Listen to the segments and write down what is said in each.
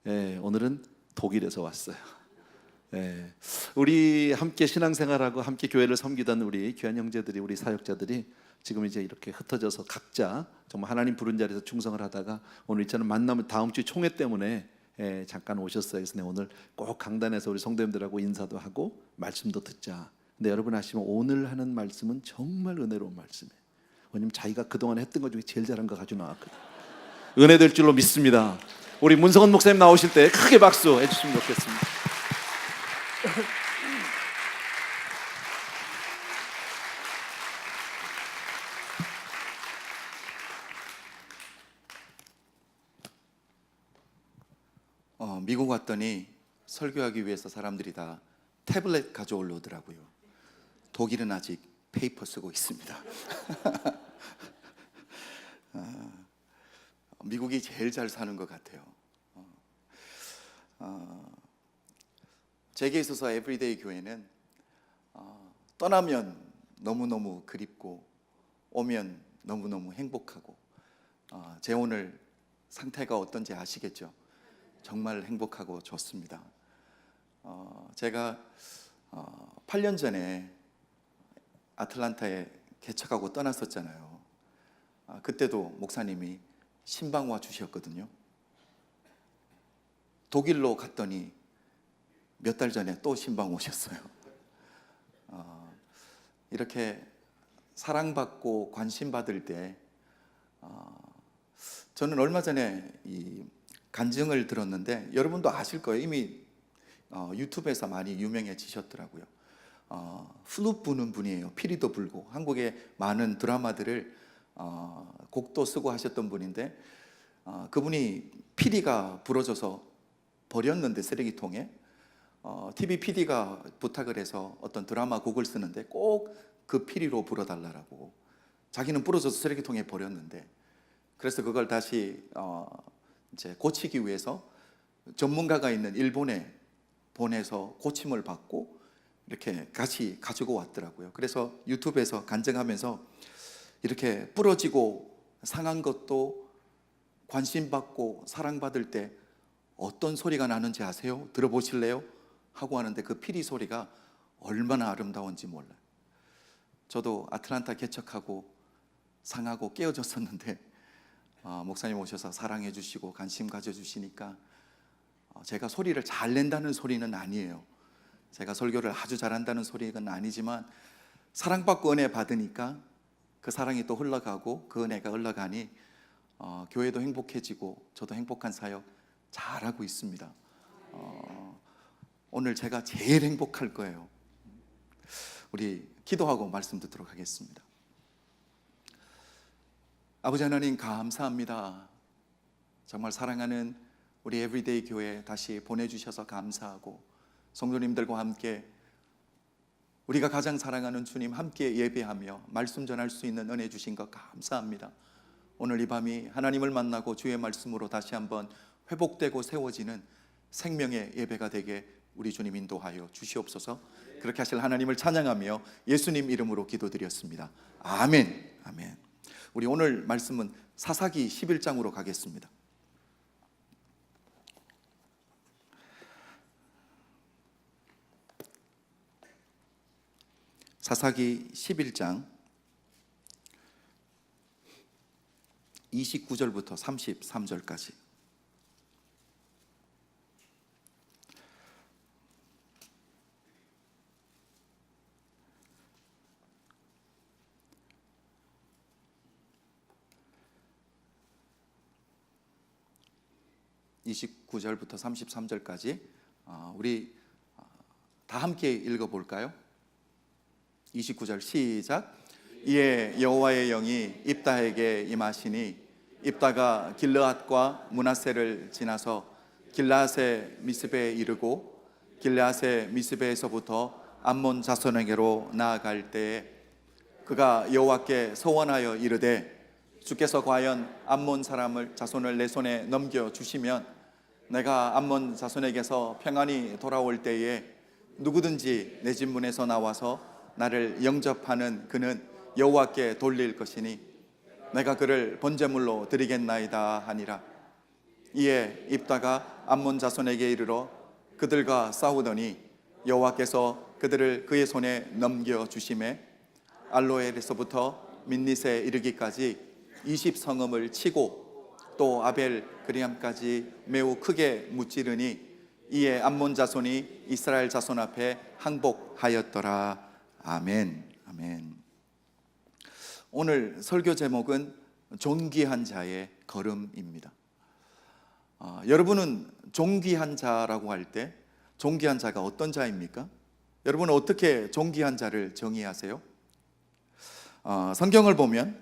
오늘은 독일에서 왔어요. 우리 함께 신앙생활하고 함께 교회를 섬기던 우리 귀한 형제들이, 우리 사역자들이 지금 이제 이렇게 흩어져서 각자 정말 하나님 부른 자리에서 충성을 하다가 오늘 있잖아요, 만나면 다음 주 총회 때문에 잠깐 오셨어요. 그래서 오늘 꼭 강단에서 우리 성도님들하고 인사도 하고 말씀도 듣자. 근데 여러분 아시면 오늘 하는 말씀은 정말 은혜로운 말씀이에요. 왜냐면 자기가 그동안 했던 것 중에 제일 잘한 거 가지고 나왔거든요. 은혜 될 줄로 믿습니다. 우리 문성원 목사님 나오실 때 크게 박수 해주시면 좋겠습니다. 미국 왔더니 설교하기 위해서 사람들이 다 태블릿 가져올려오더라고요. 독일은 아직 페이퍼 쓰고 있습니다. 미국이 제일 잘 사는 것 같아요. 제게 있어서 에브리데이 교회는 떠나면 너무너무 그립고 오면 너무너무 행복하고, 제 오늘 상태가 어떤지 아시겠죠? 정말 행복하고 좋습니다. 제가 8년 전에 아틀란타에 개척하고 떠났었잖아요. 그때도 목사님이 신방 와 주셨거든요. 독일로 갔더니 몇 달 전에 또 신방 오셨어요. 이렇게 사랑받고 관심받을 때, 저는 얼마 전에 이 간증을 들었는데 여러분도 아실 거예요. 이미 유튜브에서 많이 유명해지셨더라고요. 플룻 부는 분이에요. 피리도 불고 한국의 많은 드라마들을 곡도 쓰고 하셨던 분인데, 그분이 피리가 부러져서 버렸는데 쓰레기통에 TV PD가 부탁을 해서 어떤 드라마 곡을 쓰는데 꼭 그 피리로 불어달라고. 자기는 부러져서 쓰레기통에 버렸는데, 그래서 그걸 다시 이제 고치기 위해서 전문가가 있는 일본에 보내서 고침을 받고 이렇게 같이 가지고 왔더라고요. 그래서 유튜브에서 간증하면서 이렇게 부러지고 상한 것도 관심받고 사랑받을 때 어떤 소리가 나는지 아세요? 들어보실래요? 하고 하는데 그 피리 소리가 얼마나 아름다운지 몰라요. 저도 아틀란타 개척하고 상하고 깨어졌었는데 목사님 오셔서 사랑해 주시고 관심 가져주시니까, 제가 소리를 잘 낸다는 소리는 아니에요. 제가 설교를 아주 잘한다는 소리는 아니지만 사랑받고 은혜 받으니까 그 사랑이 또 흘러가고 그 은혜가 흘러가니 교회도 행복해지고 저도 행복한 사역 잘하고 있습니다. 오늘 제가 제일 행복할 거예요. 우리 기도하고 말씀 듣도록 하겠습니다. 아버지 하나님, 감사합니다. 정말 사랑하는 우리 에브리데이 교회 다시 보내주셔서 감사하고, 성도님들과 함께 우리가 가장 사랑하는 주님 함께 예배하며 말씀 전할 수 있는 은혜 주신 것 감사합니다. 오늘 이 밤이 하나님을 만나고 주의 말씀으로 다시 한번 회복되고 세워지는 생명의 예배가 되게 우리 주님 인도하여 주시옵소서. 그렇게 하실 하나님을 찬양하며 예수님 이름으로 기도드렸습니다. 아멘. 아멘. 우리 오늘 말씀은 사사기 11장으로 가겠습니다. 사사기 11장 29절부터 33절까지. (29절부터 33절까지) 우리 다 함께 읽어볼까요? 29절 시작. 이에 여호와의 영이 입다에게 임하시니 입다가 길르앗과 므낫세를 지나서 길르앗의 미스베에 이르고 길르앗의 미스베에서부터 암몬 자손에게로 나아갈 때에 그가 여호와께 서원하여 이르되, 주께서 과연 암몬 사람을 자손을 내 손에 넘겨 주시면 내가 암몬 자손에게서 평안히 돌아올 때에 누구든지 내 집 문에서 나와서 나를 영접하는 그는 여호와께 돌릴 것이니 내가 그를 번제물로 드리겠나이다 하니라. 이에 입다가 암몬 자손에게 이르러 그들과 싸우더니 여호와께서 그들을 그의 손에 넘겨 주심에 알로엘에서부터 민닛에 이르기까지 20성읍을 치고 또 아벨 그리암까지 매우 크게 무찌르니 이에 암몬 자손이 이스라엘 자손 앞에 항복하였더라. 아멘. 아멘. 오늘 설교 제목은 존귀한 자의 걸음입니다. 여러분은 존귀한 자라고 할 때 존귀한 자가 어떤 자입니까? 여러분은 어떻게 존귀한 자를 정의하세요? 성경을 보면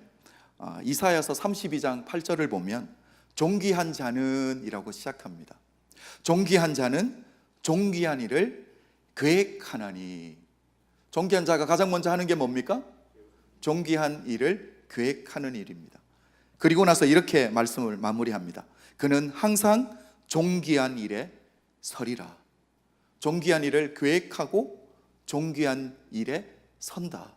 이사야서 32장 8절을 보면 존귀한 자는 이라고 시작합니다. 존귀한 자는 존귀한 일을 계획하나니. 존귀한 자가 가장 먼저 하는 게 뭡니까? 존귀한 일을 계획하는 일입니다. 그리고 나서 이렇게 말씀을 마무리합니다. 그는 항상 존귀한 일에 서리라. 존귀한 일을 계획하고 존귀한 일에 선다.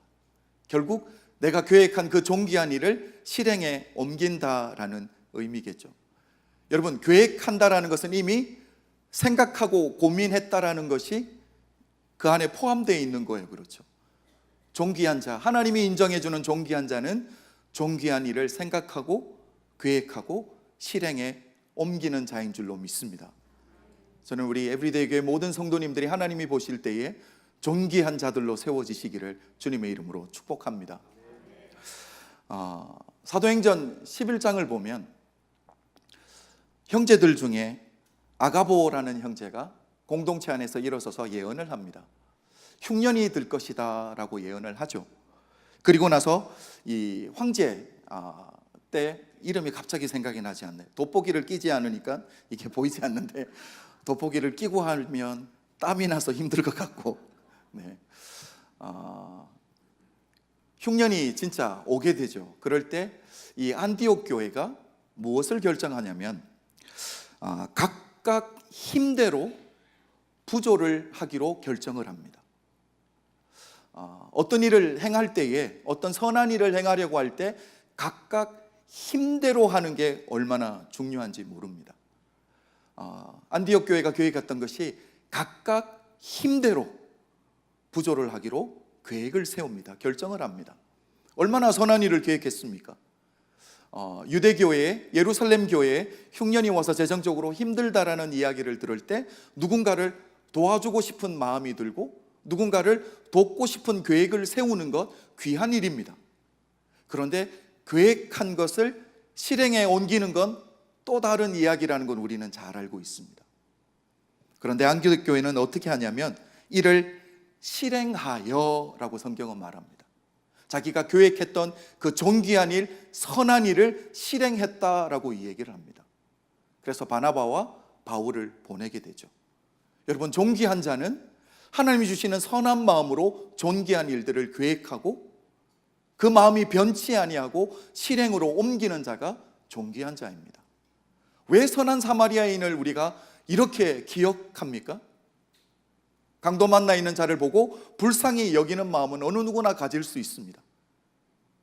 결국 내가 계획한 그 존귀한 일을 실행에 옮긴다라는 의미겠죠. 여러분, 계획한다라는 것은 이미 생각하고 고민했다라는 것이 그 안에 포함되어 있는 거예요. 그렇죠. 존귀한 자, 하나님이 인정해 주는 존귀한 자는 존귀한 일을 생각하고 계획하고 실행에 옮기는 자인 줄로 믿습니다. 저는 우리 에브리데이 교회 모든 성도님들이 하나님이 보실 때에 존귀한 자들로 세워지시기를 주님의 이름으로 축복합니다. 사도행전 11장을 보면 형제들 중에 아가보라는 형제가 공동체 안에서 일어서서 예언을 합니다. 흉년이 들 것이다 라고 예언을 하죠. 그리고 나서 이 황제 때 이름이 갑자기 생각이 나지 않네요. 돋보기를 끼지 않으니까 이게 보이지 않는데 돋보기를 끼고 하면 땀이 나서 힘들 것 같고, 네. 흉년이 진짜 오게 되죠. 그럴 때 이 안디옥 교회가 무엇을 결정하냐면 각각 힘대로 부조를 하기로 결정을 합니다. 어떤 일을 행할 때에, 어떤 선한 일을 행하려고 할 때 각각 힘대로 하는 게 얼마나 중요한지 모릅니다. 안디옥 교회가 계획했던 것이 각각 힘대로 부조를 하기로 계획을 세웁니다. 결정을 합니다. 얼마나 선한 일을 계획했습니까? 유대교회, 예루살렘 교회에 흉년이 와서 재정적으로 힘들다라는 이야기를 들을 때 누군가를 도와주고 싶은 마음이 들고 누군가를 돕고 싶은 계획을 세우는 것 귀한 일입니다. 그런데 계획한 것을 실행에 옮기는 건 또 다른 이야기라는 건 우리는 잘 알고 있습니다. 그런데 안디옥 교회는 어떻게 하냐면 이를 실행하여 라고 성경은 말합니다. 자기가 계획했던 그 존귀한 일, 선한 일을 실행했다라고 이 얘기를 합니다. 그래서 바나바와 바울을 보내게 되죠. 여러분, 존귀한 자는 하나님이 주시는 선한 마음으로 존귀한 일들을 계획하고 그 마음이 변치 아니하고 실행으로 옮기는 자가 존귀한 자입니다. 왜 선한 사마리아인을 우리가 이렇게 기억합니까? 강도 만나 있는 자를 보고 불쌍히 여기는 마음은 어느 누구나 가질 수 있습니다.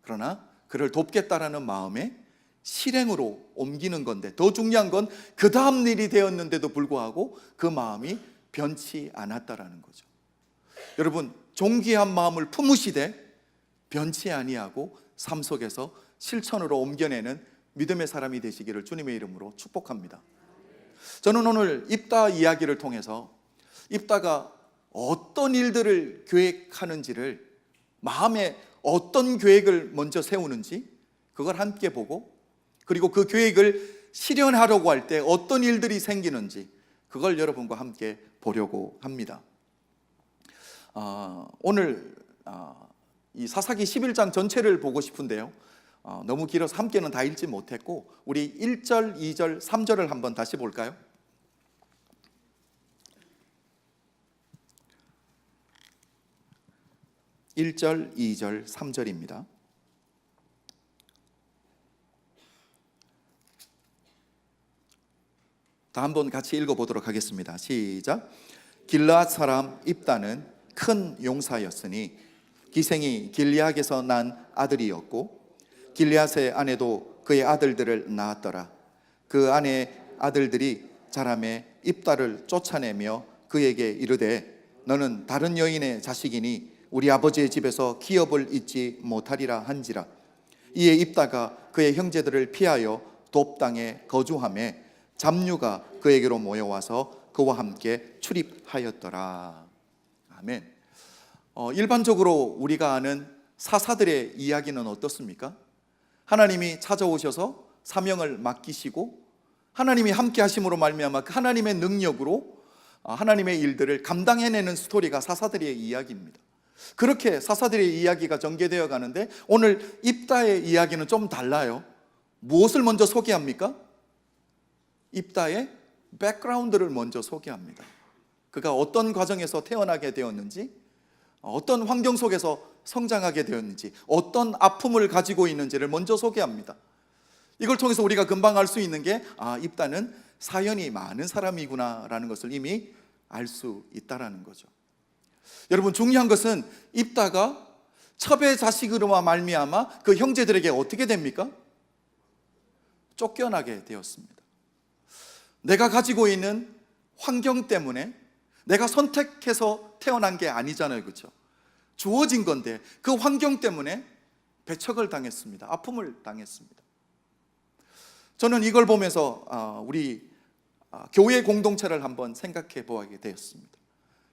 그러나 그를 돕겠다라는 마음에 실행으로 옮기는 건데, 더 중요한 건 그 다음 일이 되었는데도 불구하고 그 마음이 변치 않았다라는 거죠. 여러분, 존귀한 마음을 품으시되 변치 아니하고 삶 속에서 실천으로 옮겨내는 믿음의 사람이 되시기를 주님의 이름으로 축복합니다. 저는 오늘 입다 이야기를 통해서 입다가 어떤 일들을 계획하는지를, 마음에 어떤 계획을 먼저 세우는지 그걸 함께 보고, 그리고 그 계획을 실현하려고 할 때 어떤 일들이 생기는지 그걸 여러분과 함께 보려고 합니다. 오늘 이 사사기 11장 전체를 보고 싶은데요, 너무 길어서 함께는 다 읽지 못했고 우리 1절, 2절, 3절을 한번 다시 볼까요? 1절, 2절, 3절입니다. 다 한번 같이 읽어보도록 하겠습니다. 시작. 길르앗 사람 입다는 큰 용사였으니 기생이 길리앗에서 난 아들이었고 길리앗의 아내도 그의 아들들을 낳았더라. 그 아내 아들들이 자라매 입다를 쫓아내며 그에게 이르되 너는 다른 여인의 자식이니 우리 아버지의 집에서 기업을 잊지 못하리라 한지라. 이에 입다가 그의 형제들을 피하여 돕 땅에 거주하매 잡류가 그에게로 모여와서 그와 함께 출입하였더라. 아멘. 일반적으로 우리가 아는 사사들의 이야기는 어떻습니까? 하나님이 찾아오셔서 사명을 맡기시고 하나님이 함께 하심으로 말미암아 그 하나님의 능력으로 하나님의 일들을 감당해내는 스토리가 사사들의 이야기입니다. 그렇게 사사들의 이야기가 전개되어 가는데 오늘 입다의 이야기는 좀 달라요. 무엇을 먼저 소개합니까? 입다의 백그라운드를 먼저 소개합니다. 그가 어떤 과정에서 태어나게 되었는지, 어떤 환경 속에서 성장하게 되었는지, 어떤 아픔을 가지고 있는지를 먼저 소개합니다. 이걸 통해서 우리가 금방 알 수 있는 게 입다는 사연이 많은 사람이구나 라는 것을 이미 알 수 있다라는 거죠. 여러분, 중요한 것은 입다가 첩의 자식으로만 말미암아 그 형제들에게 어떻게 됩니까? 쫓겨나게 되었습니다. 내가 가지고 있는 환경 때문에 내가 선택해서 태어난 게 아니잖아요, 그렇죠? 주어진 건데 그 환경 때문에 배척을 당했습니다. 아픔을 당했습니다. 저는 이걸 보면서 우리 교회 공동체를 한번 생각해 보게 되었습니다.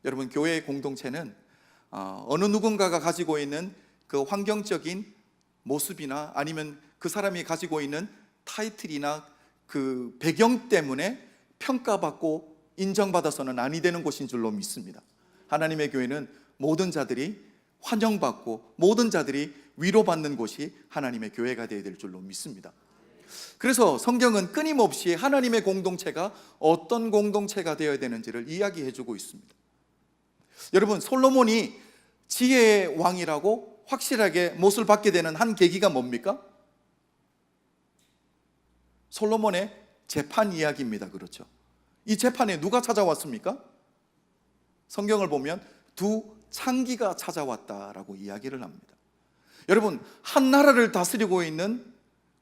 여러분, 교회 공동체는 어느 누군가가 가지고 있는 그 환경적인 모습이나 아니면 그 사람이 가지고 있는 타이틀이나 그 배경 때문에 평가받고 인정받아서는 아니 되는 곳인 줄로 믿습니다. 하나님의 교회는 모든 자들이 환영받고 모든 자들이 위로받는 곳이 하나님의 교회가 되어야 될 줄로 믿습니다. 그래서 성경은 끊임없이 하나님의 공동체가 어떤 공동체가 되어야 되는지를 이야기해 주고 있습니다. 여러분, 솔로몬이 지혜의 왕이라고 확실하게 못을 받게 되는 한 계기가 뭡니까? 솔로몬의 재판 이야기입니다. 그렇죠? 이 재판에 누가 찾아왔습니까? 성경을 보면 두 창기가 찾아왔다라고 이야기를 합니다. 여러분, 한 나라를 다스리고 있는,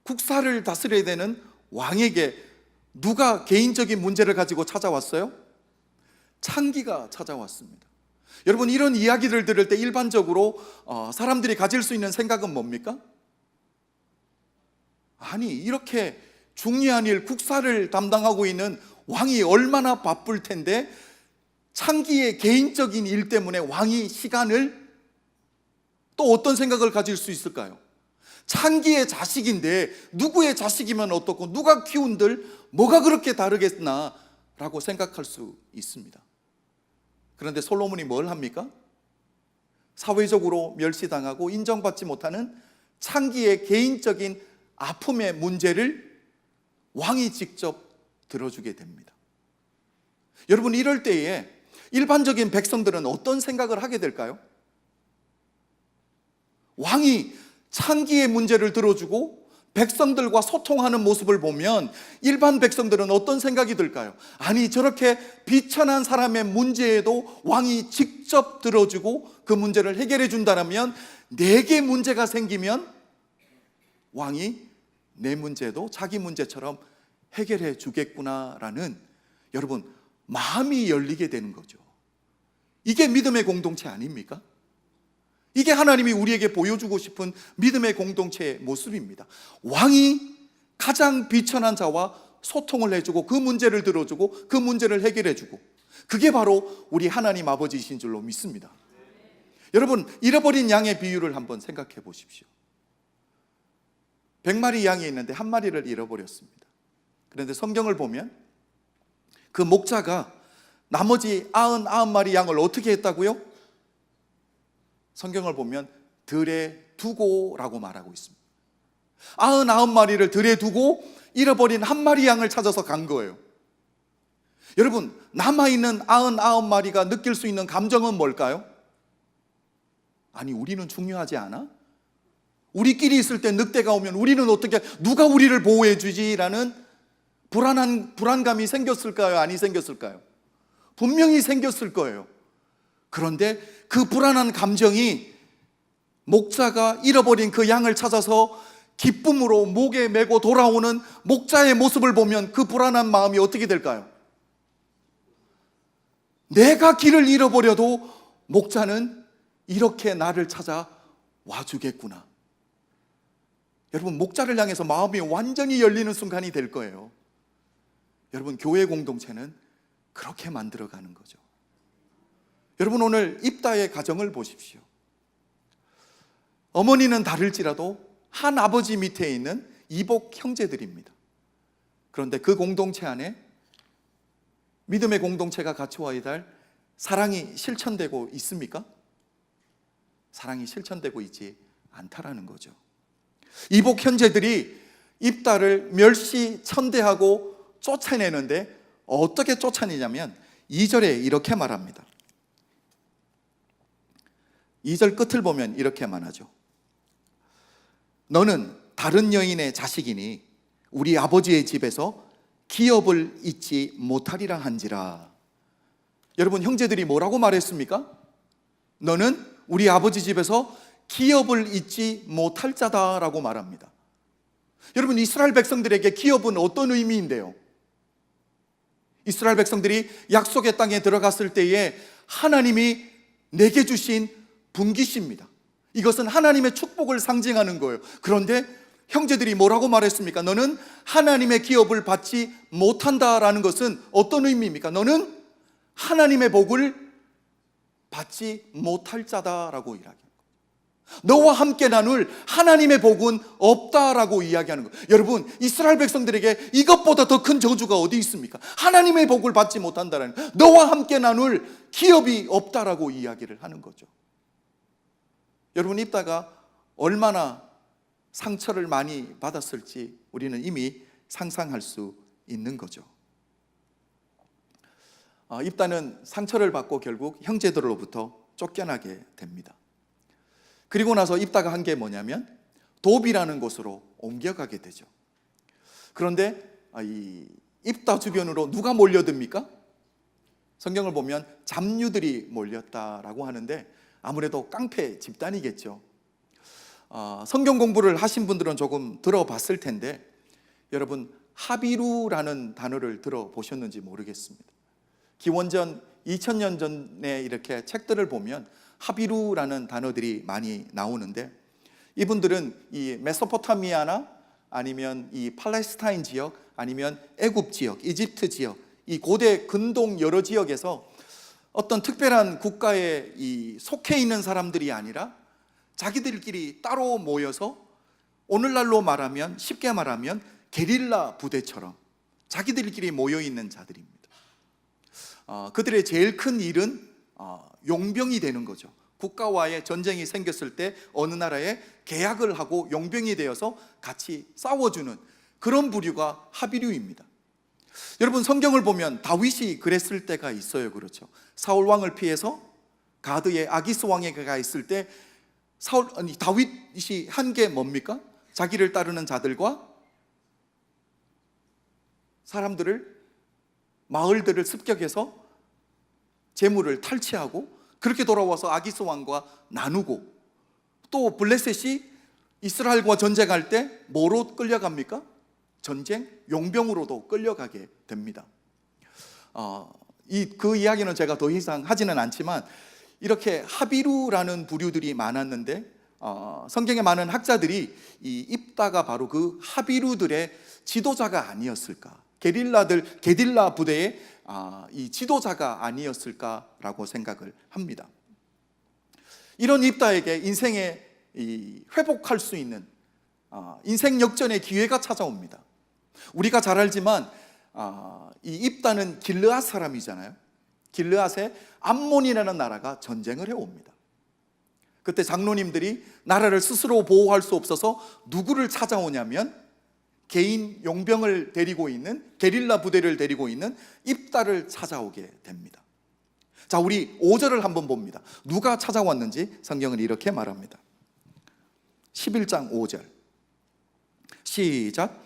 국사를 다스려야 되는 왕에게 누가 개인적인 문제를 가지고 찾아왔어요? 창기가 찾아왔습니다. 여러분, 이런 이야기를 들을 때 일반적으로 사람들이 가질 수 있는 생각은 뭡니까? 아니, 이렇게 중요한 일, 국사를 담당하고 있는 왕이 얼마나 바쁠 텐데 창기의 개인적인 일 때문에 왕이 시간을, 또 어떤 생각을 가질 수 있을까요? 창기의 자식인데 누구의 자식이면 어떻고 누가 키운들 뭐가 그렇게 다르겠나 라고 생각할 수 있습니다. 그런데 솔로몬이 뭘 합니까? 사회적으로 멸시당하고 인정받지 못하는 창기의 개인적인 아픔의 문제를 왕이 직접 들어주게 됩니다. 여러분, 이럴 때에 일반적인 백성들은 어떤 생각을 하게 될까요? 왕이 창기의 문제를 들어주고 백성들과 소통하는 모습을 보면 일반 백성들은 어떤 생각이 들까요? 아니, 저렇게 비천한 사람의 문제에도 왕이 직접 들어주고 그 문제를 해결해 준다면 내게 문제가 생기면 왕이 내 문제도 자기 문제처럼 해결해 주겠구나라는, 여러분, 마음이 열리게 되는 거죠. 이게 믿음의 공동체 아닙니까? 이게 하나님이 우리에게 보여주고 싶은 믿음의 공동체의 모습입니다. 왕이 가장 비천한 자와 소통을 해주고 그 문제를 들어주고 그 문제를 해결해주고, 그게 바로 우리 하나님 아버지이신 줄로 믿습니다. 여러분, 잃어버린 양의 비유를 한번 생각해 보십시오. 100마리 양이 있는데 한 마리를 잃어버렸습니다. 그런데 성경을 보면 그 목자가 나머지 99마리 양을 어떻게 했다고요? 성경을 보면 들에 두고라고 말하고 있습니다. 99마리를 들에 두고 잃어버린 한 마리 양을 찾아서 간 거예요. 여러분, 남아있는 99마리가 느낄 수 있는 감정은 뭘까요? 아니, 우리는 중요하지 않아? 우리끼리 있을 때 늑대가 오면 우리는 어떻게, 누가 우리를 보호해 주지라는 불안감이 생겼을까요? 아니 생겼을까요? 분명히 생겼을 거예요. 그런데 그 불안한 감정이 목자가 잃어버린 그 양을 찾아서 기쁨으로 목에 메고 돌아오는 목자의 모습을 보면 그 불안한 마음이 어떻게 될까요? 내가 길을 잃어버려도 목자는 이렇게 나를 찾아 와주겠구나. 여러분, 목자를 향해서 마음이 완전히 열리는 순간이 될 거예요. 여러분, 교회 공동체는 그렇게 만들어가는 거죠. 여러분, 오늘 입다의 가정을 보십시오. 어머니는 다를지라도 한 아버지 밑에 있는 이복 형제들입니다. 그런데 그 공동체 안에 믿음의 공동체가 갖추어야 될 사랑이 실천되고 있습니까? 사랑이 실천되고 있지 않다라는 거죠. 이복 형제들이 입다를 멸시천대하고 쫓아내는데 어떻게 쫓아내냐면 2절에 이렇게 말합니다. 2절 끝을 보면 이렇게 말하죠. 너는 다른 여인의 자식이니 우리 아버지의 집에서 기업을 잊지 못하리라 한지라. 여러분, 형제들이 뭐라고 말했습니까? 너는 우리 아버지 집에서 기업을 잊지 못할 자다라고 말합니다. 여러분, 이스라엘 백성들에게 기업은 어떤 의미인데요? 이스라엘 백성들이 약속의 땅에 들어갔을 때에 하나님이 내게 주신 분깃입니다. 이것은 하나님의 축복을 상징하는 거예요. 그런데 형제들이 뭐라고 말했습니까? 너는 하나님의 기업을 받지 못한다라는 것은 어떤 의미입니까? 너는 하나님의 복을 받지 못할 자다라고 이야기합니다. 너와 함께 나눌 하나님의 복은 없다라고 이야기하는 거예요. 여러분, 이스라엘 백성들에게 이것보다 더 큰 저주가 어디 있습니까? 하나님의 복을 받지 못한다라는, 너와 함께 나눌 기업이 없다라고 이야기를 하는 거죠. 여러분, 입다가 얼마나 상처를 많이 받았을지 우리는 이미 상상할 수 있는 거죠. 입다는 상처를 받고 결국 형제들로부터 쫓겨나게 됩니다. 그리고 나서 입다가 한 게 뭐냐면 돕이라는 곳으로 옮겨가게 되죠. 그런데 이 입다 주변으로 누가 몰려듭니까? 성경을 보면 잡류들이 몰렸다라고 하는데 아무래도 깡패 집단이겠죠. 성경 공부를 하신 분들은 조금 들어봤을 텐데 여러분, 하비루라는 단어를 들어보셨는지 모르겠습니다. 기원전 2000년 전에 이렇게 책들을 보면 하비루라는 단어들이 많이 나오는데, 이분들은 이 메소포타미아나 아니면 이 팔레스타인 지역, 아니면 애굽 지역, 이집트 지역, 이 고대 근동 여러 지역에서 어떤 특별한 국가에 속해 있는 사람들이 아니라 자기들끼리 따로 모여서 오늘날로 말하면, 쉽게 말하면 게릴라 부대처럼 자기들끼리 모여 있는 자들입니다. 그들의 제일 큰 일은 용병이 되는 거죠. 국가와의 전쟁이 생겼을 때 어느 나라에 계약을 하고 용병이 되어서 같이 싸워주는 그런 부류가 하비류입니다. 여러분, 성경을 보면 다윗이 그랬을 때가 있어요. 그렇죠? 사울 왕을 피해서 가드의 아기스 왕에게 가 있을 때 다윗이 한 게 뭡니까? 자기를 따르는 자들과 사람들을, 마을들을 습격해서 재물을 탈취하고 그렇게 돌아와서 아기스 왕과 나누고, 또 블레셋이 이스라엘과 전쟁할 때 뭐로 끌려갑니까? 전쟁 용병으로도 끌려가게 됩니다. 그 이야기는 제가 더 이상 하지는 않지만 이렇게 하비루라는 부류들이 많았는데 성경의 많은 학자들이 이 입다가 바로 그 하비루들의 지도자가 아니었을까, 게릴라 부대의 이 지도자가 아니었을까라고 생각을 합니다. 이런 입다에게 인생에 회복할 수 있는 인생 역전의 기회가 찾아옵니다. 우리가 잘 알지만 이 입다는 길르앗 사람이잖아요. 길르앗에 암몬이라는 나라가 전쟁을 해옵니다. 그때 장로님들이 나라를 스스로 보호할 수 없어서 누구를 찾아오냐면 개인 용병을 데리고 있는, 게릴라 부대를 데리고 있는 입다를 찾아오게 됩니다. 자, 우리 5절을 한번 봅니다. 누가 찾아왔는지 성경은 이렇게 말합니다. 11장 5절 시작.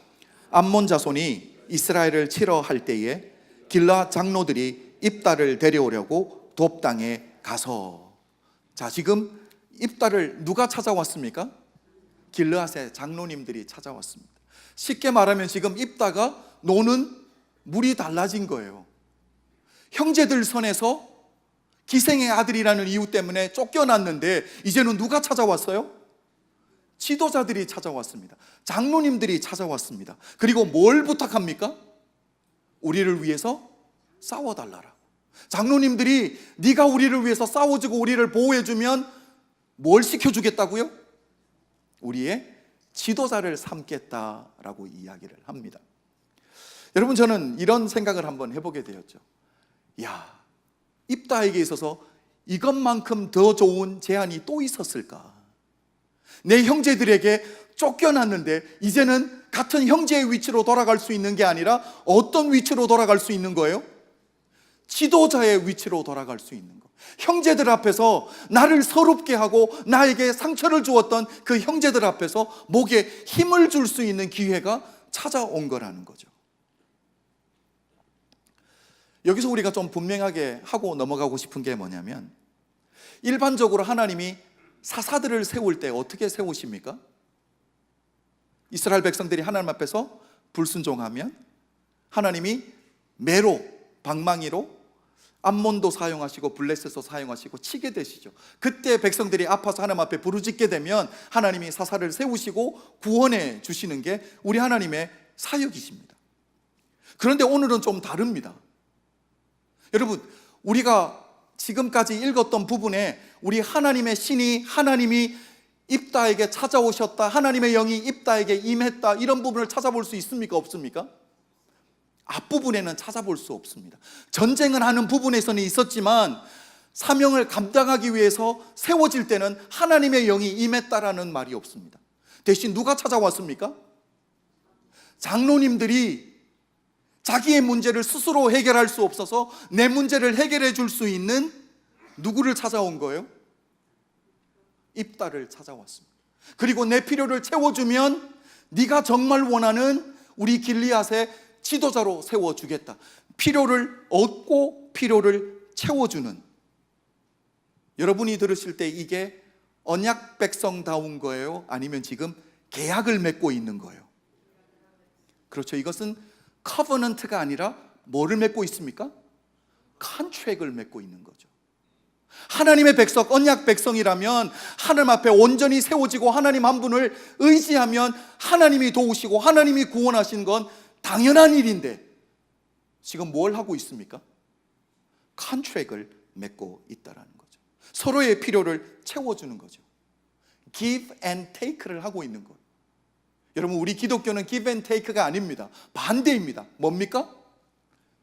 암몬 자손이 이스라엘을 치러 할 때에 길라 장로들이 입다를 데려오려고 돕당에 가서. 자, 지금 입다를 누가 찾아왔습니까? 길르앗의 장로님들이 찾아왔습니다. 쉽게 말하면 지금 입다가 노는 물이 달라진 거예요. 형제들 선에서 기생의 아들이라는 이유 때문에 쫓겨났는데 이제는 누가 찾아왔어요? 지도자들이 찾아왔습니다. 장로님들이 찾아왔습니다. 그리고 뭘 부탁합니까? 우리를 위해서 싸워달라고. 장로님들이 네가 우리를 위해서 싸워주고 우리를 보호해주면 뭘 시켜주겠다고요? 우리의 지도자를 삼겠다라고 이야기를 합니다. 여러분, 저는 이런 생각을 한번 해보게 되었죠. 야, 입다에게 있어서 이것만큼 더 좋은 제안이 또 있었을까? 내 형제들에게 쫓겨났는데 이제는 같은 형제의 위치로 돌아갈 수 있는 게 아니라 어떤 위치로 돌아갈 수 있는 거예요? 지도자의 위치로 돌아갈 수 있는 거. 형제들 앞에서 나를 서럽게 하고 나에게 상처를 주었던 그 형제들 앞에서 목에 힘을 줄 수 있는 기회가 찾아온 거라는 거죠. 여기서 우리가 좀 분명하게 하고 넘어가고 싶은 게 뭐냐면, 일반적으로 하나님이 사사들을 세울 때 어떻게 세우십니까? 이스라엘 백성들이 하나님 앞에서 불순종하면 하나님이 매로, 방망이로 암몬도 사용하시고 블레셋도 사용하시고 치게 되시죠. 그때 백성들이 아파서 하나님 앞에 부르짖게 되면 하나님이 사사를 세우시고 구원해 주시는 게 우리 하나님의 사역이십니다. 그런데 오늘은 좀 다릅니다. 여러분, 우리가 지금까지 읽었던 부분에 우리 하나님의 신이, 하나님이 입다에게 찾아오셨다, 하나님의 영이 입다에게 임했다, 이런 부분을 찾아볼 수 있습니까? 없습니까? 앞부분에는 찾아볼 수 없습니다. 전쟁을 하는 부분에서는 있었지만 사명을 감당하기 위해서 세워질 때는 하나님의 영이 임했다라는 말이 없습니다. 대신 누가 찾아왔습니까? 장로님들이 자기의 문제를 스스로 해결할 수 없어서 내 문제를 해결해 줄 수 있는 누구를 찾아온 거예요? 입다를 찾아왔습니다. 그리고 내 필요를 채워주면 네가 정말 원하는 우리 길리앗의 지도자로 세워주겠다. 필요를 얻고 필요를 채워주는, 여러분이 들으실 때 이게 언약 백성다운 거예요? 아니면 지금 계약을 맺고 있는 거예요? 그렇죠. 이것은 커버넌트가 아니라 뭐를 맺고 있습니까? 컨트랙을 맺고 있는 거죠. 하나님의 백성, 언약 백성이라면 하나님 앞에 온전히 세워지고 하나님 한 분을 의지하면 하나님이 도우시고 하나님이 구원하신 건 당연한 일인데 지금 뭘 하고 있습니까? 컨트랙을 맺고 있다라는 거죠. 서로의 필요를 채워주는 거죠. Give and take를 하고 있는 거예요. 여러분, 우리 기독교는 give and take가 아닙니다. 반대입니다. 뭡니까?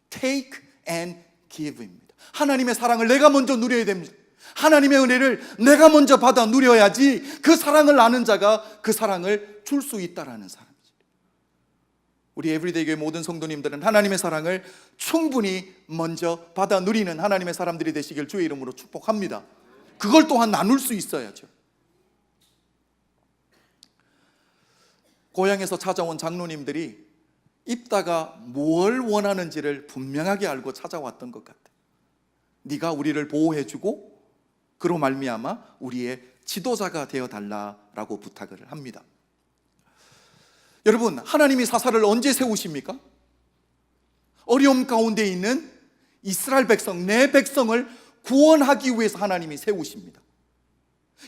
Take and give입니다. 하나님의 사랑을 내가 먼저 누려야 됩니다. 하나님의 은혜를 내가 먼저 받아 누려야지 그 사랑을 아는 자가 그 사랑을 줄 수 있다라는 사람이죠. 우리 에브리데이 교회 모든 성도님들은 하나님의 사랑을 충분히 먼저 받아 누리는 하나님의 사람들이 되시길 주의 이름으로 축복합니다. 그걸 또한 나눌 수 있어야죠. 고향에서 찾아온 장로님들이 입다가 뭘 원하는지를 분명하게 알고 찾아왔던 것 같아요. 네가 우리를 보호해주고 그로 말미암아 우리의 지도자가 되어달라라고 부탁을 합니다. 여러분, 하나님이 사사를 언제 세우십니까? 어려움 가운데 있는 이스라엘 백성, 내 백성을 구원하기 위해서 하나님이 세우십니다.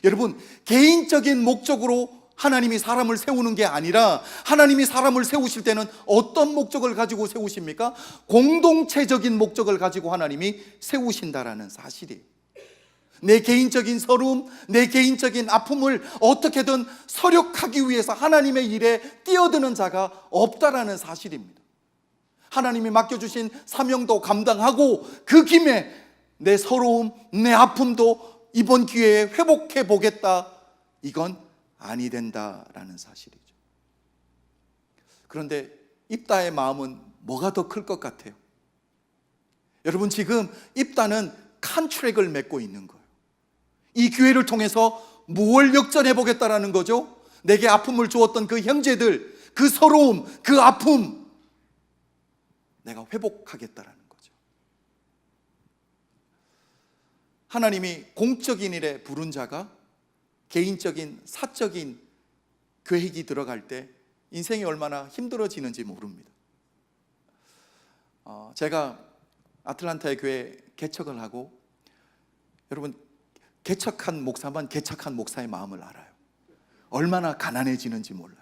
여러분, 개인적인 목적으로 하나님이 사람을 세우는 게 아니라 하나님이 사람을 세우실 때는 어떤 목적을 가지고 세우십니까? 공동체적인 목적을 가지고 하나님이 세우신다라는 사실이에요. 내 개인적인 서러움, 내 개인적인 아픔을 어떻게든 서력하기 위해서 하나님의 일에 뛰어드는 자가 없다라는 사실입니다. 하나님이 맡겨주신 사명도 감당하고 그 김에 내 서러움, 내 아픔도 이번 기회에 회복해 보겠다, 이건 아니 된다라는 사실이죠. 그런데 입다의 마음은 뭐가 더 클 것 같아요? 여러분, 지금 입다는 컨트랙을 맺고 있는 거예요. 이 기회를 통해서 무엇을 역전해 보겠다라는 거죠? 내게 아픔을 주었던 그 형제들, 그 서러움, 그 아픔, 내가 회복하겠다라는 거죠. 하나님이 공적인 일에 부른 자가 개인적인, 사적인 계획이 들어갈 때 인생이 얼마나 힘들어지는지 모릅니다. 제가 아틀란타의 교회 개척을 하고, 여러분, 개척한 목사만 개척한 목사의 마음을 알아요. 얼마나 가난해지는지 몰라요.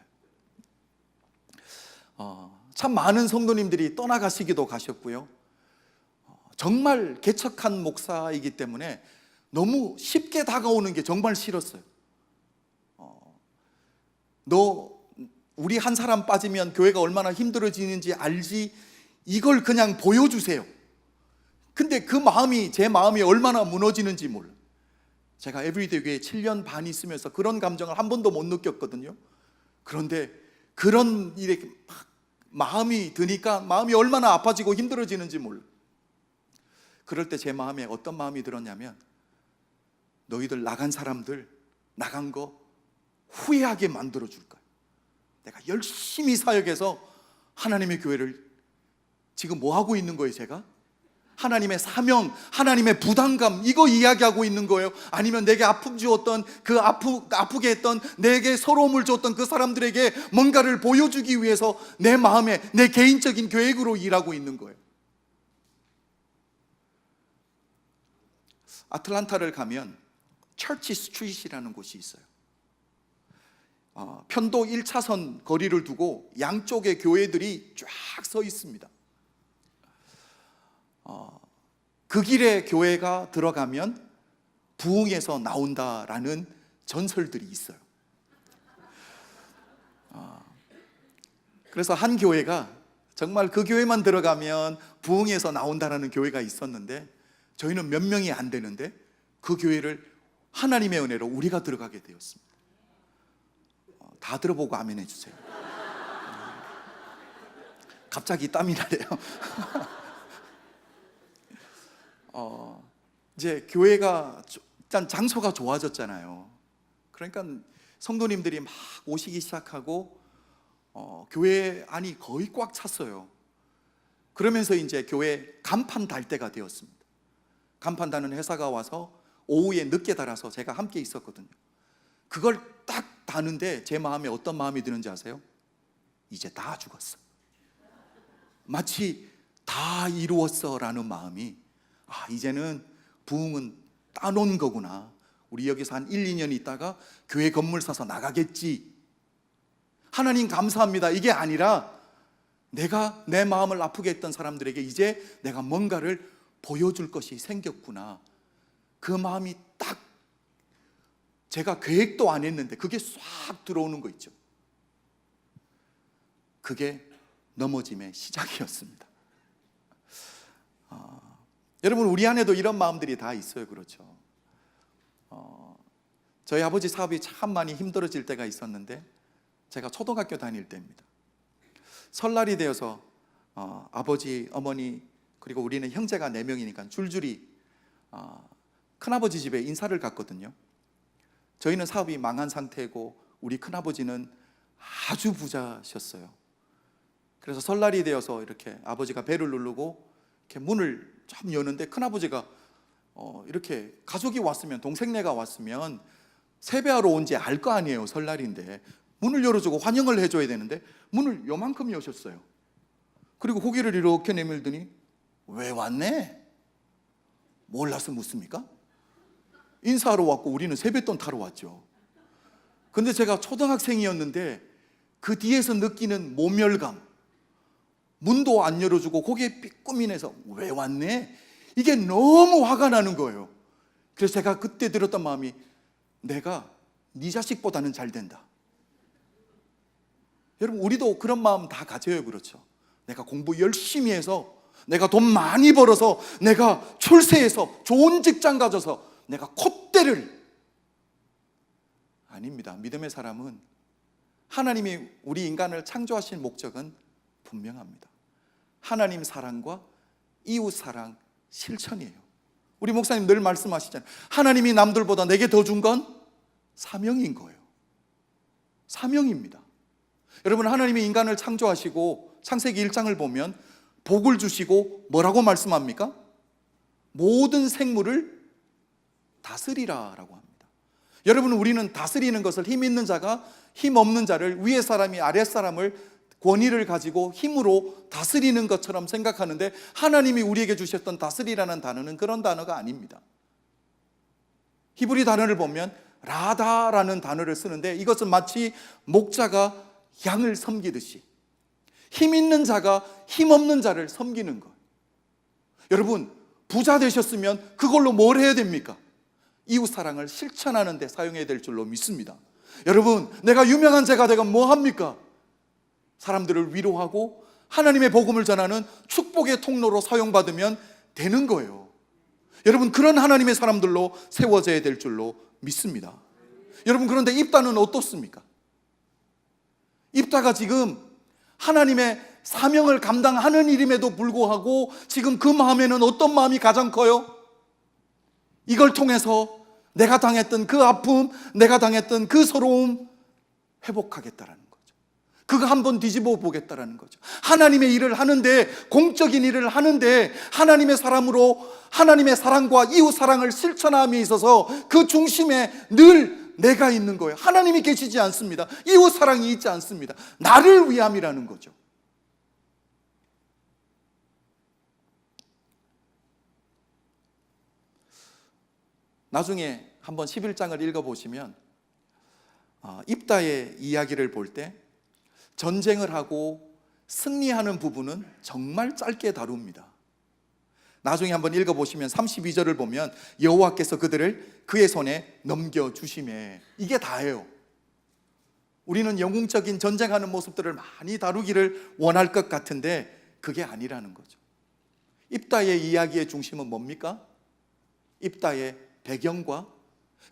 참 많은 성도님들이 떠나가시기도 가셨고요. 정말 개척한 목사이기 때문에 너무 쉽게 다가오는 게 정말 싫었어요. 우리 한 사람 빠지면 교회가 얼마나 힘들어지는지 알지, 이걸 그냥 보여주세요. 근데 그 마음이, 제 마음이 얼마나 무너지는지 몰라요. 제가 에브리데이 교회에 7년 반 있으면서 그런 감정을 한 번도 못 느꼈거든요. 그런데 그런 일에 마음이 드니까 마음이 얼마나 아파지고 힘들어지는지 몰라요. 그럴 때 제 마음에 어떤 마음이 들었냐면, 너희들 나간 사람들 나간 거 후회하게 만들어 줄 거야. 내가 열심히 사역해서 하나님의 교회를, 지금 뭐 하고 있는 거예요 제가? 하나님의 사명, 하나님의 부담감, 이거 이야기하고 있는 거예요? 아니면 내게 아픔 주었던, 아프게 했던, 내게 서러움을 줬던 그 사람들에게 뭔가를 보여주기 위해서 내 마음에, 내 개인적인 계획으로 일하고 있는 거예요? 아틀란타를 가면 처치 스트리트라는 곳이 있어요. 편도 1차선 거리를 두고 양쪽에 교회들이 쫙 서 있습니다. 그 길에 교회가 들어가면 부흥에서 나온다라는 전설들이 있어요. 그래서 한 교회가 정말 그 교회만 들어가면 부흥에서 나온다라는 교회가 있었는데, 저희는 몇 명이 안 되는데 그 교회를 하나님의 은혜로 우리가 들어가게 되었습니다. 다 들어보고 아멘 해주세요. 갑자기 땀이 나네요. 이제 교회가 일단 장소가 좋아졌잖아요. 그러니까 성도님들이 막 오시기 시작하고 교회 안이 거의 꽉 찼어요. 그러면서 이제 교회 간판 달 때가 되었습니다. 간판 다는 회사가 와서 오후에 늦게 달아서 제가 함께 있었거든요. 그걸 딱 다는데 제 마음에 어떤 마음이 드는지 아세요? 이제 다 죽었어. 마치 다 이루었어 라는 마음이, 이제는 부흥은 따놓은 거구나. 우리 여기서 한 1, 2년 있다가 교회 건물 사서 나가겠지. 하나님 감사합니다. 이게 아니라 내가 내 마음을 아프게 했던 사람들에게 이제 내가 뭔가를 보여줄 것이 생겼구나. 그 마음이 딱, 제가 계획도 안 했는데 그게 싹 들어오는 거 있죠. 그게 넘어짐의 시작이었습니다. 여러분, 우리 안에도 이런 마음들이 다 있어요. 그렇죠? 저희 아버지 사업이 참 많이 힘들어질 때가 있었는데, 제가 초등학교 다닐 때입니다. 설날이 되어서 아버지, 어머니, 그리고 우리는 형제가 4명이니까 줄줄이 큰아버지 집에 인사를 갔거든요. 저희는 사업이 망한 상태고 우리 큰아버지는 아주 부자셨어요. 그래서 설날이 되어서 이렇게 아버지가 배를 누르고 이렇게 문을 좀 여는데, 큰아버지가 이렇게 가족이 왔으면, 동생네가 왔으면 세배하러 온지 알 거 아니에요. 설날인데 문을 열어주고 환영을 해줘야 되는데 문을 요만큼 여셨어요. 그리고 고개를 이렇게 내밀더니 왜 왔네? 몰라서 묻습니까? 인사하러 왔고 우리는 세뱃돈 타러 왔죠. 근데 제가 초등학생이었는데 그 뒤에서 느끼는 모멸감, 문도 안 열어주고 고개 삐꾸미내서 왜 왔네? 이게 너무 화가 나는 거예요. 그래서 제가 그때 들었던 마음이, 내가 네 자식보다는 잘 된다. 여러분, 우리도 그런 마음 다 가져요. 그렇죠? 내가 공부 열심히 해서, 내가 돈 많이 벌어서, 내가 출세해서 좋은 직장 가져서 내가 콧대를. 아닙니다. 믿음의 사람은 하나님이 우리 인간을 창조하신 목적은 분명합니다. 하나님 사랑과 이웃 사랑 실천이에요. 우리 목사님 늘 말씀하시잖아요. 하나님이 남들보다 내게 더 준 건 사명인 거예요. 사명입니다. 여러분, 하나님이 인간을 창조하시고 창세기 1장을 보면 복을 주시고 뭐라고 말씀합니까? 모든 생물을 다스리라 라고 합니다. 여러분, 우리는 다스리는 것을 힘 있는 자가 힘 없는 자를, 위에 사람이 아래 사람을 권위를 가지고 힘으로 다스리는 것처럼 생각하는데, 하나님이 우리에게 주셨던 다스리라는 단어는 그런 단어가 아닙니다. 히브리 단어를 보면 라다라는 단어를 쓰는데, 이것은 마치 목자가 양을 섬기듯이 힘 있는 자가 힘 없는 자를 섬기는 것. 여러분, 부자 되셨으면 그걸로 뭘 해야 됩니까? 이웃 사랑을 실천하는 데 사용해야 될 줄로 믿습니다. 여러분, 내가 유명한 자가 되면 뭐 합니까? 사람들을 위로하고 하나님의 복음을 전하는 축복의 통로로 사용받으면 되는 거예요. 여러분, 그런 하나님의 사람들로 세워져야 될 줄로 믿습니다. 여러분, 그런데 입다는 어떻습니까? 입다가 지금 하나님의 사명을 감당하는 일임에도 불구하고 지금 그 마음에는 어떤 마음이 가장 커요? 이걸 통해서 내가 당했던 그 아픔, 내가 당했던 그 서러움 회복하겠다라는 거죠. 그거 한번 뒤집어 보겠다라는 거죠. 하나님의 일을 하는데, 공적인 일을 하는데 하나님의 사람으로 하나님의 사랑과 이웃 사랑을 실천함에 있어서 그 중심에 늘 내가 있는 거예요. 하나님이 계시지 않습니다. 이웃 사랑이 있지 않습니다. 나를 위함이라는 거죠. 나중에 한번 11장을 읽어보시면 입다의 이야기를 볼 때 전쟁을 하고 승리하는 부분은 정말 짧게 다룹니다. 나중에 한번 읽어보시면 32절을 보면 여호와께서 그들을 그의 손에 넘겨주시매, 이게 다예요. 우리는 영웅적인 전쟁하는 모습들을 많이 다루기를 원할 것 같은데 그게 아니라는 거죠. 입다의 이야기의 중심은 뭡니까? 입다의 배경과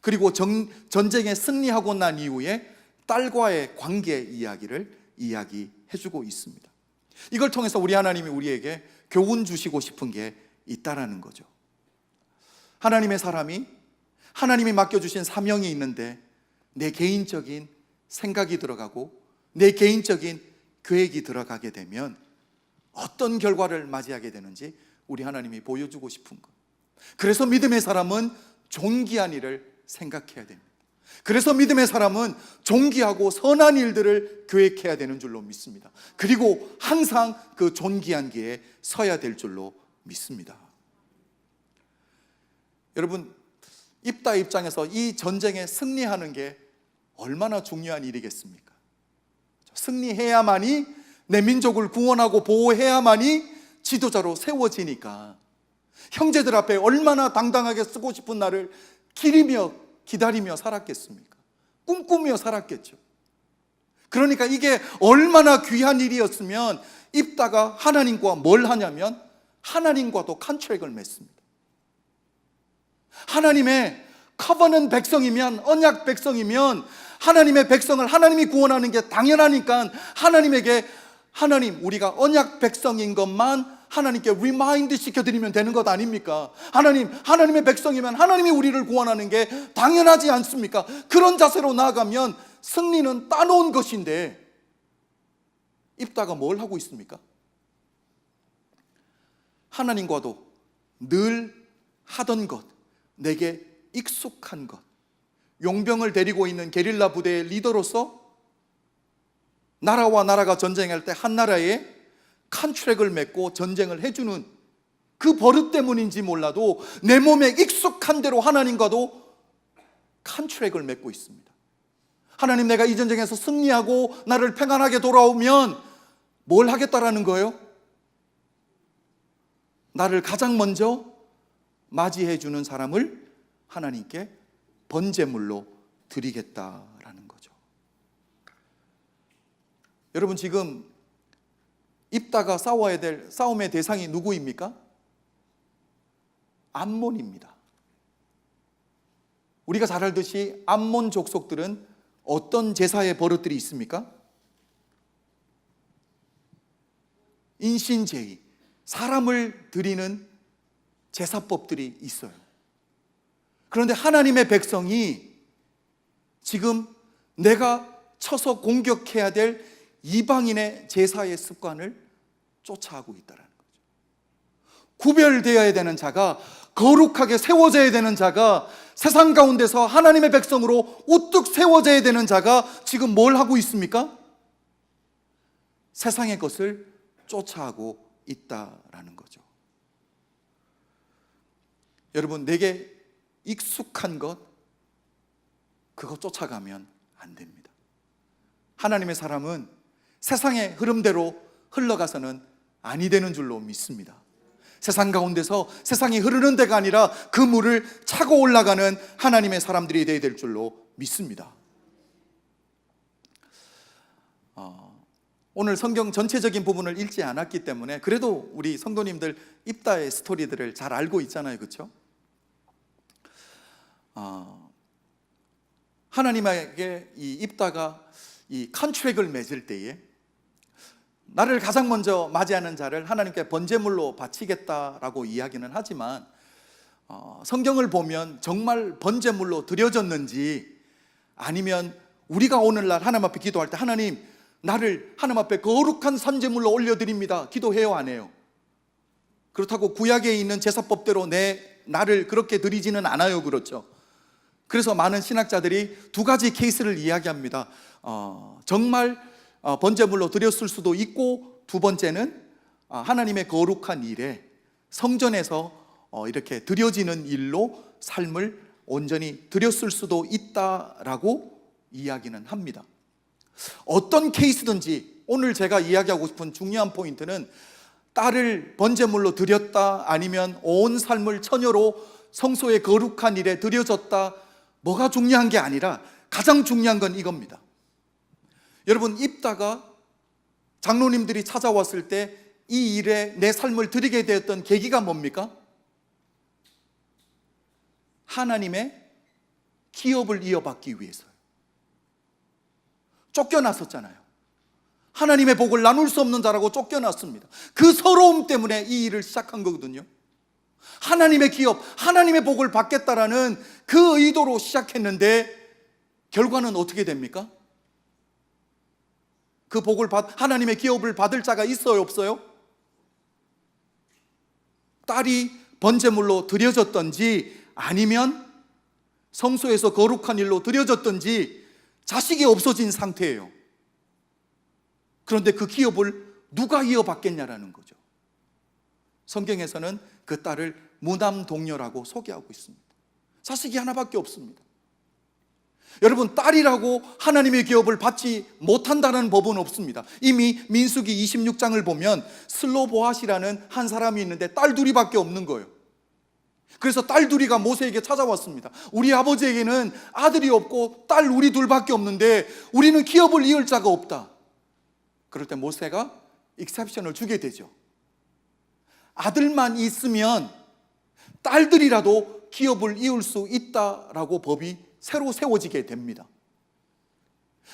그리고 전쟁에 승리하고 난 이후에 딸과의 관계 이야기를 이야기해주고 있습니다. 이걸 통해서 우리 하나님이 우리에게 교훈 주시고 싶은 게 있다라는 거죠. 하나님의 사람이 하나님이 맡겨주신 사명이 있는데 내 개인적인 생각이 들어가고 내 개인적인 계획이 들어가게 되면 어떤 결과를 맞이하게 되는지 우리 하나님이 보여주고 싶은 것. 그래서 믿음의 사람은 존귀한 일을 생각해야 됩니다. 그래서 믿음의 사람은 존귀하고 선한 일들을 계획해야 되는 줄로 믿습니다. 그리고 항상 그 존귀한 길에 서야 될 줄로 믿습니다. 여러분, 입다 입장에서 이 전쟁에 승리하는 게 얼마나 중요한 일이겠습니까? 승리해야만이, 내 민족을 구원하고 보호해야만이 지도자로 세워지니까 형제들 앞에 얼마나 당당하게 쓰고 싶은 날을 기리며 기다리며 살았겠습니까? 꿈꾸며 살았겠죠. 그러니까 이게 얼마나 귀한 일이었으면 입다가 하나님과 뭘 하냐면 하나님과도 컨트랙을 맺습니다. 하나님의 커버넌 백성이면, 언약 백성이면 하나님의 백성을 하나님이 구원하는 게 당연하니까 하나님에게, 하나님, 우리가 언약 백성인 것만 하나님께 리마인드 시켜드리면 되는 것 아닙니까? 하나님의 백성이면 하나님이 우리를 구원하는 게 당연하지 않습니까? 그런 자세로 나아가면 승리는 따놓은 것인데 입다가 뭘 하고 있습니까? 하나님과도 늘 하던 것, 내게 익숙한 것, 용병을 데리고 있는 게릴라 부대의 리더로서 나라와 나라가 전쟁할 때 한 나라에 컨트랙을 맺고 전쟁을 해주는 그 버릇 때문인지 몰라도 내 몸에 익숙한 대로 하나님과도 컨트랙을 맺고 있습니다. 하나님, 내가 이 전쟁에서 승리하고 나를 평안하게 돌아오면 뭘 하겠다라는 거예요? 나를 가장 먼저 맞이해 주는 사람을 하나님께 번제물로 드리겠다라는 거죠. 여러분, 지금 입다가 싸워야 될 싸움의 대상이 누구입니까? 암몬입니다. 우리가 잘 알듯이 암몬 족속들은 어떤 제사의 버릇들이 있습니까? 인신제의, 사람을 드리는 제사법들이 있어요. 그런데 하나님의 백성이 지금 내가 쳐서 공격해야 될 이방인의 제사의 습관을 쫓아가고 있다는 거죠. 구별되어야 되는 자가 거룩하게 세워져야 되는 자가, 세상 가운데서 하나님의 백성으로 우뚝 세워져야 되는 자가 지금 뭘 하고 있습니까? 세상의 것을 쫓아하고 있다라는 거죠. 여러분, 내게 익숙한 것, 그거 쫓아가면 안 됩니다. 하나님의 사람은 세상의 흐름대로 흘러가서는 아니 되는 줄로 믿습니다. 세상 가운데서 세상이 흐르는 데가 아니라 그 물을 차고 올라가는 하나님의 사람들이 되어야 될 줄로 믿습니다. 오늘 성경 전체적인 부분을 읽지 않았기 때문에 그래도 우리 성도님들 입다의 스토리들을 잘 알고 있잖아요, 그렇죠? 하나님에게 이 입다가 이 컨트랙을 맺을 때에 나를 가장 먼저 맞이하는 자를 하나님께 번제물로 바치겠다라고 이야기는 하지만 성경을 보면 정말 번제물로 드려졌는지, 아니면 우리가 오늘날 하나님 앞에 기도할 때 하나님, 나를 하나님 앞에 거룩한 산제물로 올려드립니다, 기도해요, 안 해요? 그렇다고 구약에 있는 제사법대로 나를 그렇게 드리지는 않아요, 그렇죠? 그래서 많은 신학자들이 두 가지 케이스를 이야기합니다. 정말 번제물로 드렸을 수도 있고, 두 번째는 하나님의 거룩한 일에 성전에서 이렇게 드려지는 일로 삶을 온전히 드렸을 수도 있다라고 이야기는 합니다. 어떤 케이스든지 오늘 제가 이야기하고 싶은 중요한 포인트는 딸을 번제물로 드렸다, 아니면 온 삶을 처녀로 성소의 거룩한 일에 드려졌다, 뭐가 중요한 게 아니라 가장 중요한 건 이겁니다. 여러분, 입다가 장로님들이 찾아왔을 때 이 일에 내 삶을 드리게 되었던 계기가 뭡니까? 하나님의 기업을 이어받기 위해서요. 쫓겨났었잖아요. 하나님의 복을 나눌 수 없는 자라고 쫓겨났습니다. 그 서러움 때문에 이 일을 시작한 거거든요. 하나님의 기업, 하나님의 복을 받겠다라는 그 의도로 시작했는데 결과는 어떻게 됩니까? 그 복을 하나님의 기업을 받을 자가 있어요, 없어요? 딸이 번제물로 드려졌던지 아니면 성소에서 거룩한 일로 드려졌던지 자식이 없어진 상태예요. 그런데 그 기업을 누가 이어받겠냐라는 거죠. 성경에서는 그 딸을 무남동녀라고 소개하고 있습니다. 자식이 하나밖에 없습니다. 여러분, 딸이라고 하나님의 기업을 받지 못한다는 법은 없습니다. 이미 민수기 26장을 보면 슬로보앗이라는 한 사람이 있는데 딸 둘이밖에 없는 거예요. 그래서 딸 둘이가 모세에게 찾아왔습니다. 우리 아버지에게는 아들이 없고 딸 우리 둘밖에 없는데 우리는 기업을 이을 자가 없다. 그럴 때 모세가 익셉션을 주게 되죠. 아들만 있으면 딸들이라도 기업을 이을 수 있다라고 법이 새로 세워지게 됩니다.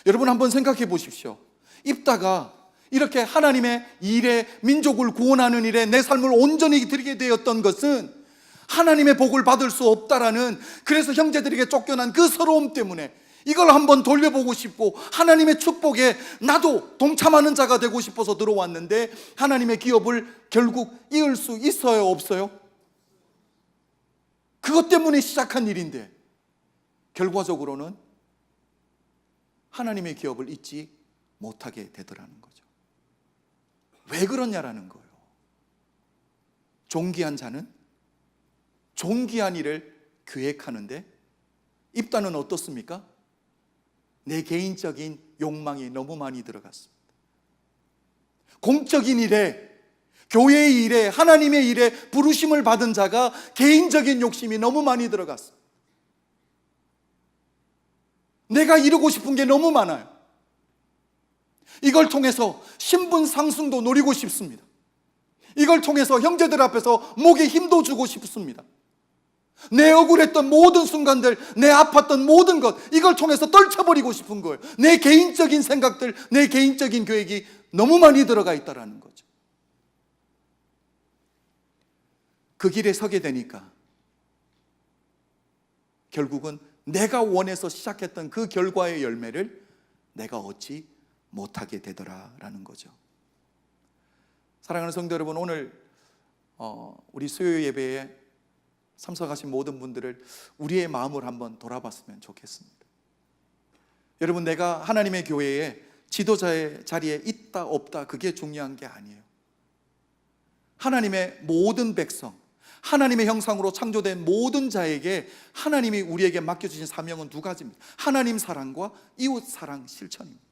여러분, 한번 생각해 보십시오. 입다가 이렇게 하나님의 일에, 민족을 구원하는 일에 내 삶을 온전히 드리게 되었던 것은 하나님의 복을 받을 수 없다라는, 그래서 형제들에게 쫓겨난 그 서러움 때문에 이걸 한번 돌려보고 싶고 하나님의 축복에 나도 동참하는 자가 되고 싶어서 들어왔는데 하나님의 기업을 결국 이을 수 있어요, 없어요? 그것 때문에 시작한 일인데 결과적으로는 하나님의 기업을 잊지 못하게 되더라는 거죠. 왜 그러냐라는 거예요. 존귀한 자는 존귀한 일을 계획하는데 입다는 어떻습니까? 내 개인적인 욕망이 너무 많이 들어갔습니다. 공적인 일에, 교회의 일에, 하나님의 일에 부르심을 받은 자가 개인적인 욕심이 너무 많이 들어갔습니다. 내가 이루고 싶은 게 너무 많아요. 이걸 통해서 신분 상승도 노리고 싶습니다. 이걸 통해서 형제들 앞에서 목에 힘도 주고 싶습니다. 내 억울했던 모든 순간들, 내 아팠던 모든 것, 이걸 통해서 떨쳐버리고 싶은 거예요. 내 개인적인 생각들, 내 개인적인 계획이 너무 많이 들어가 있다는 거죠. 그 길에 서게 되니까 결국은 내가 원해서 시작했던 그 결과의 열매를 내가 얻지 못하게 되더라라는 거죠. 사랑하는 성도 여러분, 오늘 우리 수요 예배에 참석하신 모든 분들을 우리의 마음을 한번 돌아봤으면 좋겠습니다. 여러분, 내가 하나님의 교회에 지도자의 자리에 있다 없다 그게 중요한 게 아니에요. 하나님의 모든 백성, 하나님의 형상으로 창조된 모든 자에게 하나님이 우리에게 맡겨주신 사명은 두 가지입니다. 하나님 사랑과 이웃 사랑 실천입니다.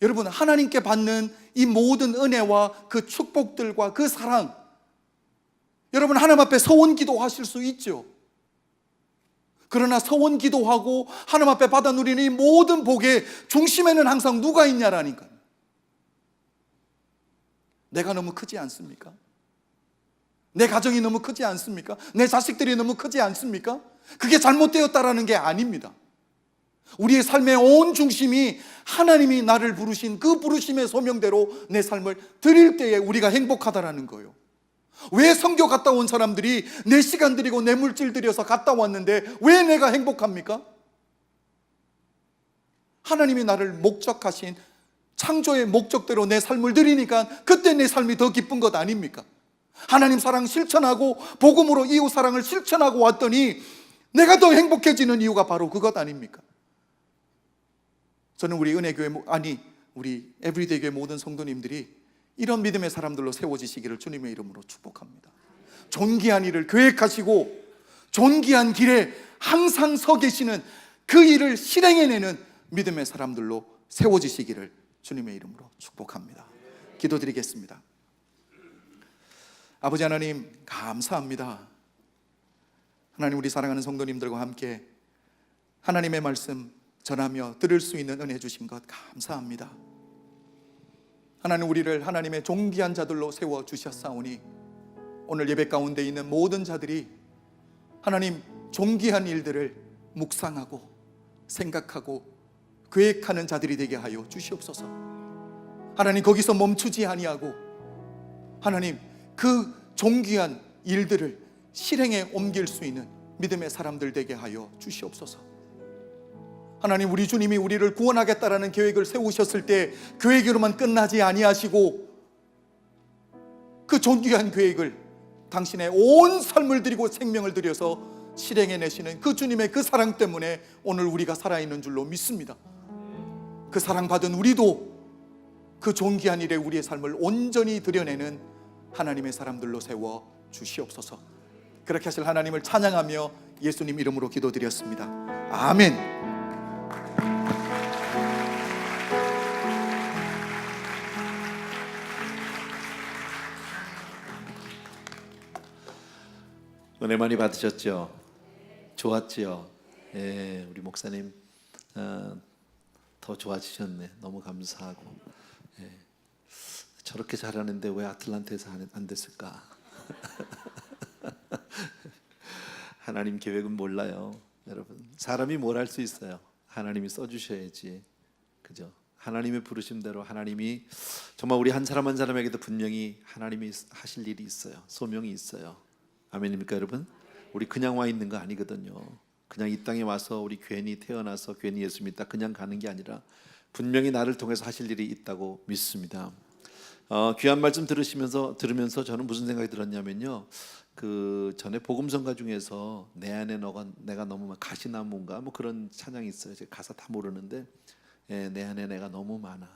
여러분, 하나님께 받는 이 모든 은혜와 그 축복들과 그 사랑, 여러분 하나님 앞에 서원 기도하실 수 있죠. 그러나 서원 기도하고 하나님 앞에 받아 누리는 이 모든 복의 중심에는 항상 누가 있냐라니까요. 내가 너무 크지 않습니까? 내 가정이 너무 크지 않습니까? 내 자식들이 너무 크지 않습니까? 그게 잘못되었다라는 게 아닙니다. 우리의 삶의 온 중심이 하나님이 나를 부르신 그 부르심의 소명대로 내 삶을 드릴 때에 우리가 행복하다라는 거예요. 왜 선교 갔다 온 사람들이 내 시간 들이고 내 물질 들여서 갔다 왔는데 왜 내가 행복합니까? 하나님이 나를 목적하신 창조의 목적대로 내 삶을 드리니까 그때 내 삶이 더 기쁜 것 아닙니까? 하나님 사랑 실천하고 복음으로 이웃 사랑을 실천하고 왔더니 내가 더 행복해지는 이유가 바로 그것 아닙니까? 저는 우리 은혜교회, 우리 에브리데이 교회 모든 성도님들이 이런 믿음의 사람들로 세워지시기를 주님의 이름으로 축복합니다. 존귀한 일을 계획하시고 존귀한 길에 항상 서 계시는 그 일을 실행해내는 믿음의 사람들로 세워지시기를 주님의 이름으로 축복합니다. 기도드리겠습니다. 아버지 하나님, 감사합니다. 하나님, 우리 사랑하는 성도님들과 함께 하나님의 말씀 전하며 들을 수 있는 은혜 주신 것 감사합니다. 하나님, 우리를 하나님의 존귀한 자들로 세워주셨사오니 오늘 예배 가운데 있는 모든 자들이 하나님 존귀한 일들을 묵상하고 생각하고 계획하는 자들이 되게 하여 주시옵소서. 하나님, 거기서 멈추지 아니하고 하나님 그 존귀한 일들을 실행에 옮길 수 있는 믿음의 사람들 되게 하여 주시옵소서. 하나님, 우리 주님이 우리를 구원하겠다라는 계획을 세우셨을 때 계획으로만 끝나지 아니하시고 그 존귀한 계획을 당신의 온 삶을 드리고 생명을 들여서 실행해내시는 그 주님의 그 사랑 때문에 오늘 우리가 살아있는 줄로 믿습니다. 그 사랑받은 우리도 그 존귀한 일에 우리의 삶을 온전히 드려내는 하나님의 사람들로 세워 주시옵소서. 그렇게 하실 하나님을 찬양하며 예수님 이름으로 기도드렸습니다. 아멘. 은혜 많이 받으셨죠? 좋았지요? 예, 우리 목사님 더 좋아지셨네. 너무 감사하고. 예, 저렇게 잘하는데 왜 아틀란타에서 안 됐을까? 하나님 계획은 몰라요, 여러분. 사람이 뭘 할 수 있어요? 하나님이 써주셔야지, 그죠? 하나님의 부르심대로 하나님이 정말 우리 한 사람 한 사람에게도 분명히 하나님이 하실 일이 있어요. 소명이 있어요. 아멘입니까, 여러분? 우리 그냥 와 있는 거 아니거든요. 그냥 이 땅에 와서 우리 괜히 태어나서 괜히 예수 믿다 그냥 가는 게 아니라 분명히 나를 통해서 하실 일이 있다고 믿습니다. 귀한 말씀 들으면서 저는 무슨 생각이 들었냐면요, 그 전에 복음성가 중에서 내 안에 내가 너무 가시나무인가 뭐 그런 찬양이 있어요. 제가 가사 다 모르는데, 예, 내 안에 내가 너무 많아.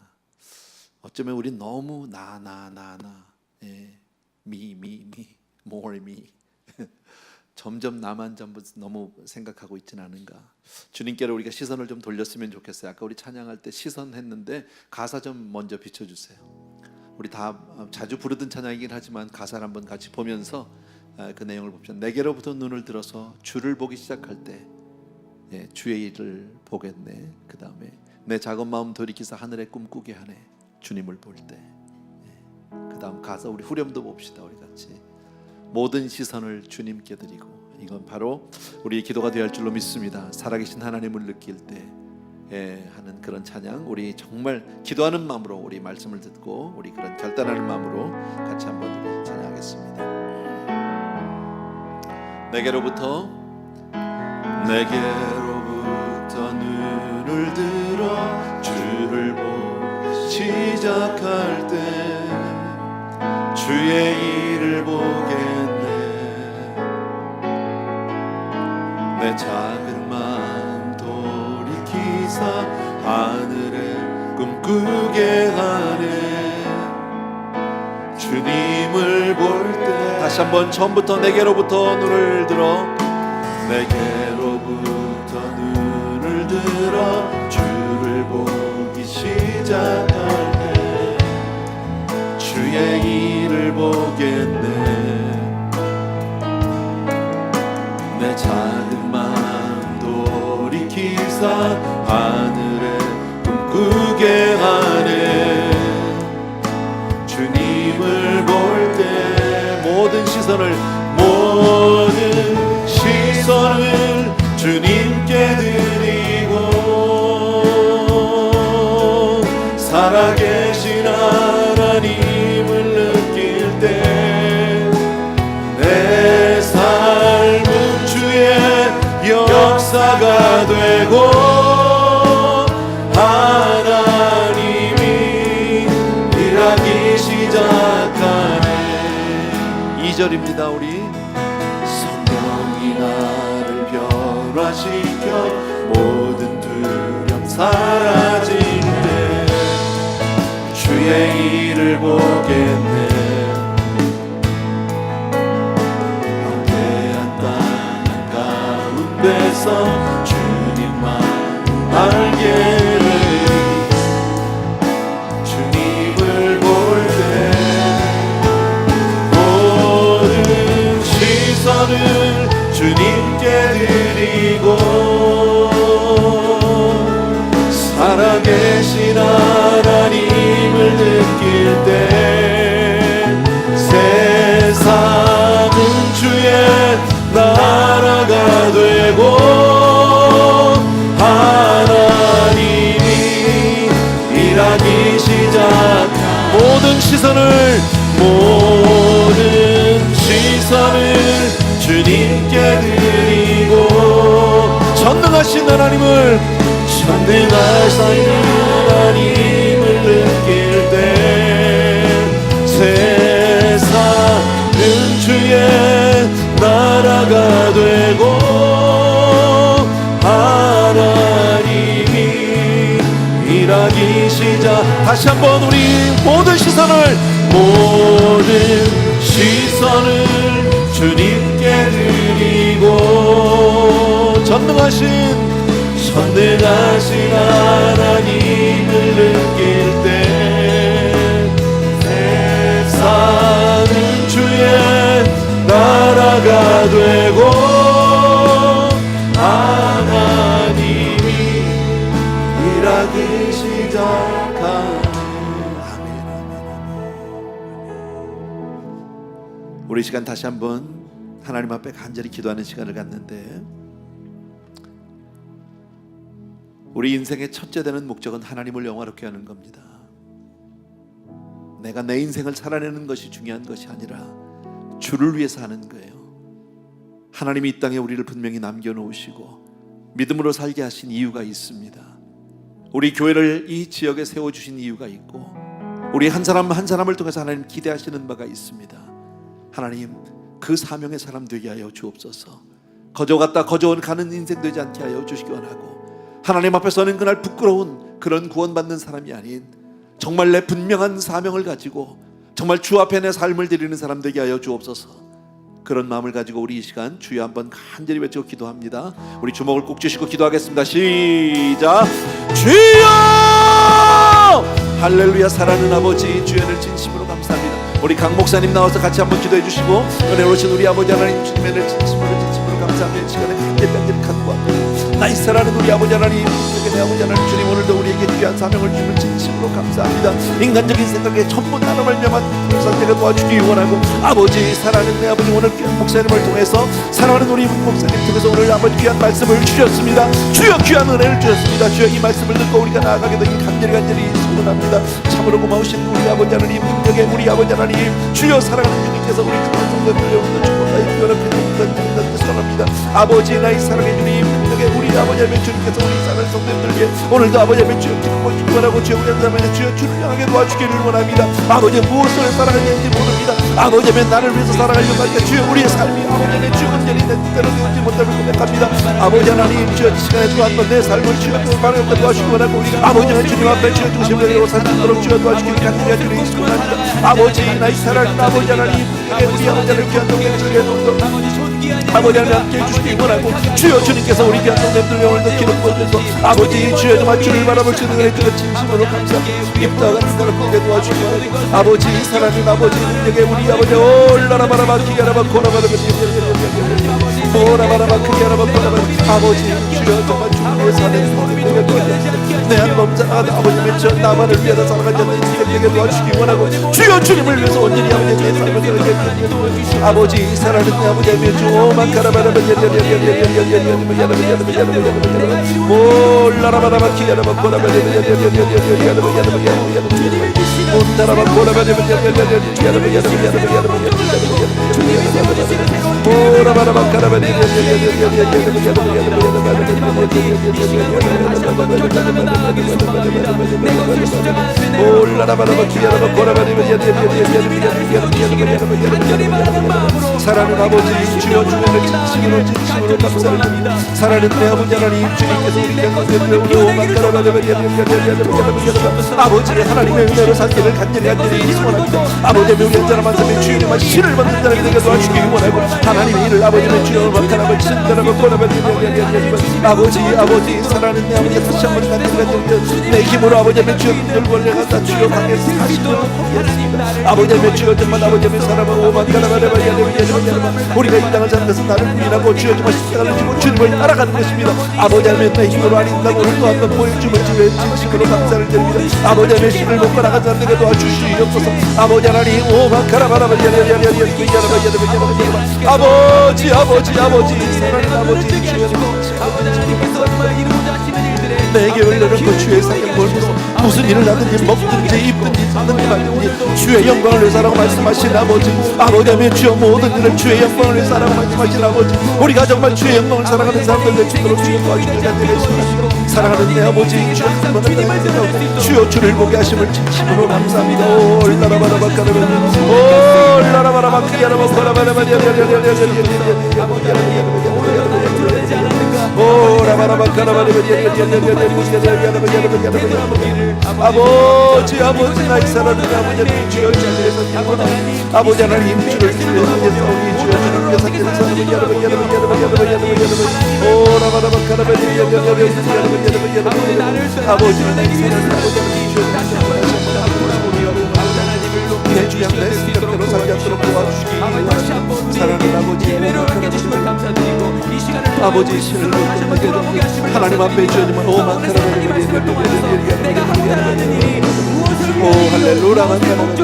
어쩌면 우리 너무 나 예, me more me 점점 나만 전부 너무 생각하고 있지는 않은가. 주님께로 우리가 시선을 좀 돌렸으면 좋겠어요. 아까 우리 찬양할 때 시선 했는데 가사 좀 먼저 비춰주세요. 우리 다 자주 부르던 찬양이긴 하지만 가사를 한번 같이 보면서 그 내용을 봅시다. 내게로부터 눈을 들어서 주를 보기 시작할 때, 예, 주의 일을 보겠네. 그 다음에 내 작은 마음 돌이키사 하늘에 꿈꾸게 하네. 주님을 볼 때. 예. 그 다음 가사 우리 후렴도 봅시다. 우리 같이 모든 시선을 주님께 드리고, 이건 바로 우리의 기도가 되어야 할 줄로 믿습니다. 살아계신 하나님을 느낄 때 하는 그런 찬양, 우리 정말 기도하는 마음으로 우리 말씀을 듣고 우리 그런 결단하는 마음으로 같이 한번 우리 찬양하겠습니다. 내게로부터 눈을 들어 주를 보기 시작할 때 주의 일을 보겠네. 내 작은 마음 돌이키사 하늘을 꿈꾸게 하네. 주님을 볼 때 다시 한번 처음부터 내게로부터 눈을 들어 내게로부터 눈을 들어 주를 보기 시작할 때 주의 일을 보겠네. 내 작은 마음 돌이키사 하늘에 꿈꾸게 하네. 주님을 볼 때 모든 시선을 주님께 드리고 살아계신 하나님을 느낄 때 내 삶은 주의 역사가 되고 하나님이 일하기 시작하네. 2절입니다. 우리 성령이 나를 변화시켜 모든 두려움 사라질 때 주의 일을 보겠네. 황폐한 땅 가운데서 주님만 알게 되리. 주님을 볼 때 모든 시선을 주님께 드리고 살아계신 하나님을 느낄 때 세상은 주의 나라가 되고 하나님이 일하기 시작한 모든 시선을 주님께 드리고 전능하신 하나님을 느낄 때 세상은 주의 나라가 되고 하나님이 일하기 시작. 다시 한번 우리 모든 시선을 주님께 드리고 전능하신 하나님을 느낄 때 세상은 주의 나라가 되고 하나님이 일하기 시작하네. 우리 시간 다시 한번 하나님 앞에 간절히 기도하는 시간을 갖는데 우리 인생의 첫째 되는 목적은 하나님을 영화롭게 하는 겁니다. 내가 내 인생을 살아내는 것이 중요한 것이 아니라 주를 위해서 하는 거예요. 하나님이 이 땅에 우리를 분명히 남겨놓으시고 믿음으로 살게 하신 이유가 있습니다. 우리 교회를 이 지역에 세워주신 이유가 있고 우리 한 사람 한 사람을 통해서 하나님 기대하시는 바가 있습니다. 하나님 그 사명의 사람 되게 하여 주옵소서. 거저갔다 거저온 가는 인생 되지 않게 하여 주시기 원하고 하나님 앞에서는 그날 부끄러운 그런 구원받는 사람이 아닌 정말 내 분명한 사명을 가지고 정말 주 앞에 내 삶을 드리는 사람 되게 하여 주옵소서. 그런 마음을 가지고 우리 이 시간 주여 한번 간절히 외치고 기도합니다. 우리 주먹을 꼭 쥐시고 기도하겠습니다. 시작. 주여! 할렐루야. 사랑하는 아버지 주연을 진심으로 감사합니다. 우리 강 목사님 나와서 같이 한번 기도해 주시고 은혜로우신 우리 아버지 하나님 주님의 은혜를 진심으로 감사합니다. 이 시간에 간절히 갖고 왔고 나이 사랑하는 우리 아버지 하나님, 내 아버지 하나님 주님 오늘도 우리에게 귀한 사명을 주는 진심으로 감사합니다. 인간적인 생각에 전부 나로 말미암아 불쌍하게 도와주기 원하고 아버지 사랑하는 내 아버지 오늘 귀한 목사님을 통해서 사랑하는 우리 목사님 통해서 오늘 아버지 귀한 말씀을 주셨습니다. 주여 귀한 은혜를 주셨습니다. 주여 이 말씀을 듣고 우리가 나아가게 되길 간절히 소원합니다. 참으로 고마우신 우리 아버지 하나님, 능력의 우리 아버지 하나님, 주여 사랑하는 주님께서 우리 그런 성도들을 오늘 축복하여 연합해 주옵소서. 소원합니다. 아버지 나의 사랑의 주님, 능력의 우리 아버지 하나님 주님께서 우리 사랑하는 성도들에게 오늘도 아버지 하나님 주여 기쁘고 축복하고 주여 우리 하나님 주여 주를 향하게 도와주기를 원합니다. 아버지 무엇을 사랑하는지 모릅니다. 아버지 하나님 나를 위해서 살아가려고 하니까 주여 우리의 삶이 아버지 하나님 주여 온전히 내 뜻대로 되지 못함을 고백합니다. 아버지 하나님 주여 이 시간에 또 한 번 내 삶을 주여 바라보게 도와주시기 원하고 아버지 하나님 주님 앞에 주여 중심을 내고 살도록 주여 도와주시기 간절히 드리겠습니다. 아버지 나의 사랑하는 아버지 하나님 우리 아버지 하나님 귀한 동생들에게도 아버지 하나님 함께 해주시기 원하고 주여 주님께서 우리 귀한 동생들 오늘도 기름 부어주셔서 아버지 주여 정말 주를 바라볼 수 있는 은혜를 진심으로 감사합니다. 입다가 나를 보게 도와주시기 원하고 아버지 사랑하는 아버지 능력에 우리 아버지 올라라 바라봐 기가라바 고라바라바 모라바라바 크게라바 고라바라 아버지 주여 정말 주님의 사는 성령에게 도와주시고 내 한 몸 살아가는 아버지의 저 나만을 위하여 살아가지 않는 인생에게 도와주시기 원하고 주여 주님을 위해서 온전히 아버지 내 삶을 살아가게 아버지 사랑하는 아버지의 주 오만카라바라바 몰라라바라바 기가라바 고라바라 온다라바 고라바라 오라바라바 카라바리 올라라바라바 기야라바 고라바리 사랑하는 아버지 주여 주님을 진심으로 감사를 드립니다. 사랑하는 내 아버지 하나님 주님께서 우리 경건들을 아버지 하나님의 은혜로 살기를 간절히 소원합니다. 아버지의 명령 자라만 삶의 주인의 신을 받는 자들에게 도와주시기 원하고 하나님의 일을 아버지의 주여 막하나을 친다라고 고라바리 아버지 사랑하는 내 아버지 다시 한번 간절히 내 힘으로 아버지의 주여 돌고래가 다 주여 강에서 다시 돌아오겠습니다. 아버지의 주여 정말 아버지의 사랑을 오만가라바라바 우리가 이 땅을 사는 것은 나를 부인하고 주여 정말 십자가를 지고 주님을 따라가는 것입니다. 아버지 하나님 내 힘으로 아닌다고 오늘 또 한 번 보여주면 주의 진심으로 감사를 드립니다. 아버지 하나님의 신을 먹고 나간 자들에게 도와주시옵소서. 아버지 하나님 오만가라바라바 아버지 사랑하는 아버지 주여 내게 올려놓고 주의 사랑을 보면서 무슨 일을 하든지 먹든지 입든지 사든지 말든지 주의 영광을 위해서라고 말씀하신 아버지 하나님 주여 모든 일을 주의 영광을 위해서라고 말씀하신 아버지 우리가 정말 주의 영광을 사랑하는 사람들 되도록 주여 도와주시기 간절히 사랑하는 내 아버지 주여 주를 보게 하심을 진심으로 감사합니다. 아버지 나의 사랑하는 아버지 주여 아버지 하나님 주를 위해서 우리 주여 주님께서 살기를 사랑하는 아버지 나의 사랑하는 아버지 내 주양 내 생각대로 살지 않도록 도와주시기 사랑하는 아버지 신을 하나님 앞에 주님 오만카라바리 오 할렐루야 아버지 하나님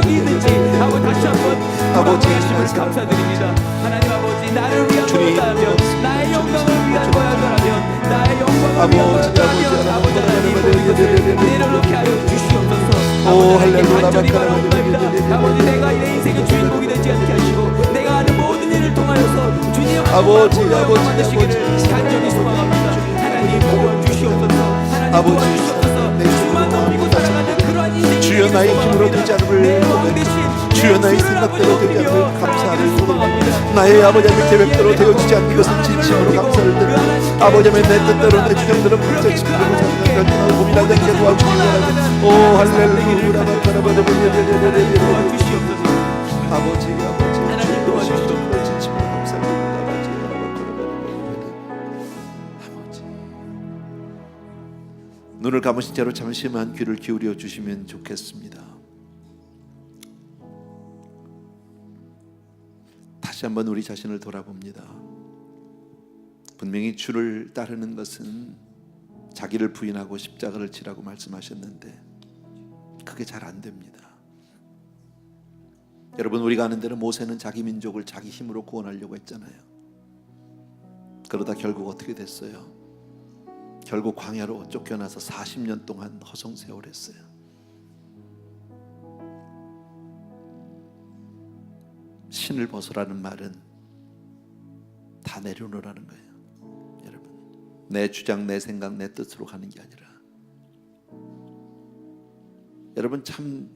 감사드립니다. 하나님 아버지 나를 위하여 나의 영광을 위하여라면 나의 영광을 위하여라면 내려놓게 하여 주시옵소서. 오 할렐루야 아버지 내가 내 인생의 주인공이 되지 않게 하시고 내가 하는 모든 일을 통하여서 주님 아버지 되시기를 간절히 소망합니다. 하나님 도와주시옵소서. 하나님 도와주시옵소서. 주만 넘기고 살아가는 그러한 인생 주여 나의 힘으로 되지 않음을 주여 나의 생각대로 되지 않음을 감사를 드립니다. 나의 아버지 하나님의 계획대로 되어지지 않는 것은 진심으로 감사를 드립니다. 아버지 하나님 내 뜻대로 내 주장대로 불자 지키려고 생각하고 고민하지 않게 도와주시기 바랍니다. 오 할렐루야 아버지 하나님 도와주시옵소서. 진심으로 감사드립니다. 아버지 눈을 감으신 채로 잠시만 귀를 기울여 주시면 좋겠습니다. 다시 한번 우리 자신을 돌아봅니다. 분명히 주를 따르는 것은 자기를 부인하고 십자가를 지라고 말씀하셨는데 그게 잘 안 됩니다. 여러분 우리가 아는 대로 모세는 자기 민족을 자기 힘으로 구원하려고 했잖아요. 그러다 결국 어떻게 됐어요? 결국 광야로 쫓겨나서 40년 동안 허송세월을 했어요. 신을 벗으라는 말은 다 내려놓으라는 거예요. 여러분 내 주장, 내 생각, 내 뜻으로 가는 게 아니라 여러분 참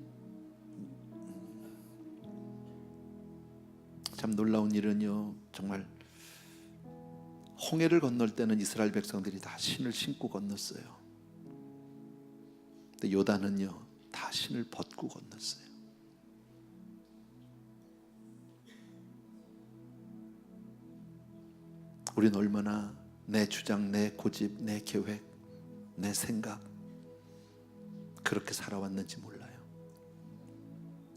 놀라운 일은요 정말 홍해를 건널 때는 이스라엘 백성들이 다 신을 신고 건넜어요. 근데 요단은요 다 신을 벗고 건넜어요. 우리는 얼마나 내 주장, 내 고집, 내 계획, 내 생각 그렇게 살아왔는지 몰라요.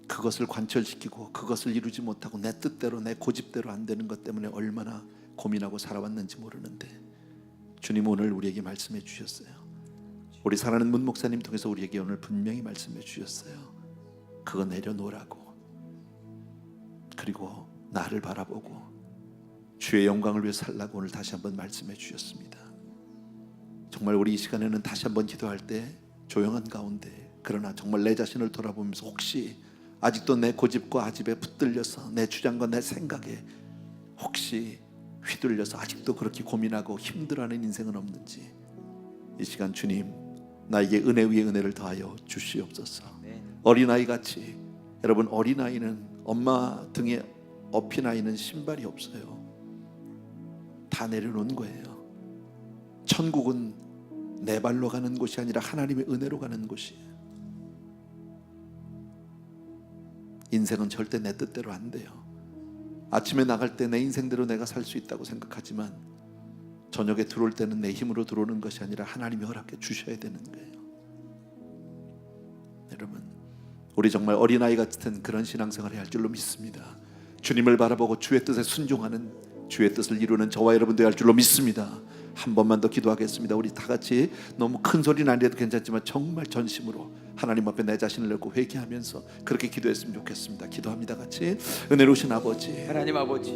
그것을 관철시키고 그것을 이루지 못하고 내 뜻대로 내 고집대로 안 되는 것 때문에 얼마나 고민하고 살아왔는지 모르는데 주님 오늘 우리에게 말씀해 주셨어요. 우리 사랑하는 문 목사님 통해서 우리에게 오늘 분명히 말씀해 주셨어요. 그거 내려놓으라고. 그리고 나를 바라보고 주의 영광을 위해 살라고 오늘 다시 한번 말씀해 주셨습니다. 정말 우리 이 시간에는 다시 한번 기도할 때 조용한 가운데 그러나 정말 내 자신을 돌아보면서 혹시 아직도 내 고집과 아집에 붙들려서 내 주장과 내 생각에 혹시 휘둘려서 아직도 그렇게 고민하고 힘들어하는 인생은 없는지 이 시간 주님 나에게 은혜 위에 은혜를 더하여 주시옵소서. 어린아이같이 여러분 어린아이는 엄마 등에 업힌 아이는 신발이 없어요. 다 내려놓은 거예요. 천국은 내 발로 가는 곳이 아니라 하나님의 은혜로 가는 곳이에요. 인생은 절대 내 뜻대로 안 돼요. 아침에 나갈 때 내 인생대로 내가 살 수 있다고 생각하지만 저녁에 들어올 때는 내 힘으로 들어오는 것이 아니라 하나님이 허락해 주셔야 되는 거예요. 여러분 우리 정말 어린아이 같은 그런 신앙생활을 할 줄로 믿습니다. 주님을 바라보고 주의 뜻에 순종하는 주의 뜻을 이루는 저와 여러분 되어야 할 줄로 믿습니다. 한 번만 더 기도하겠습니다. 우리 다 같이 너무 큰 소리는 아니라도 괜찮지만 정말 전심으로 하나님 앞에 내 자신을 내고 회개하면서 그렇게 기도했으면 좋겠습니다. 기도합니다. 같이. 은혜로우신 아버지, 하나님 아버지,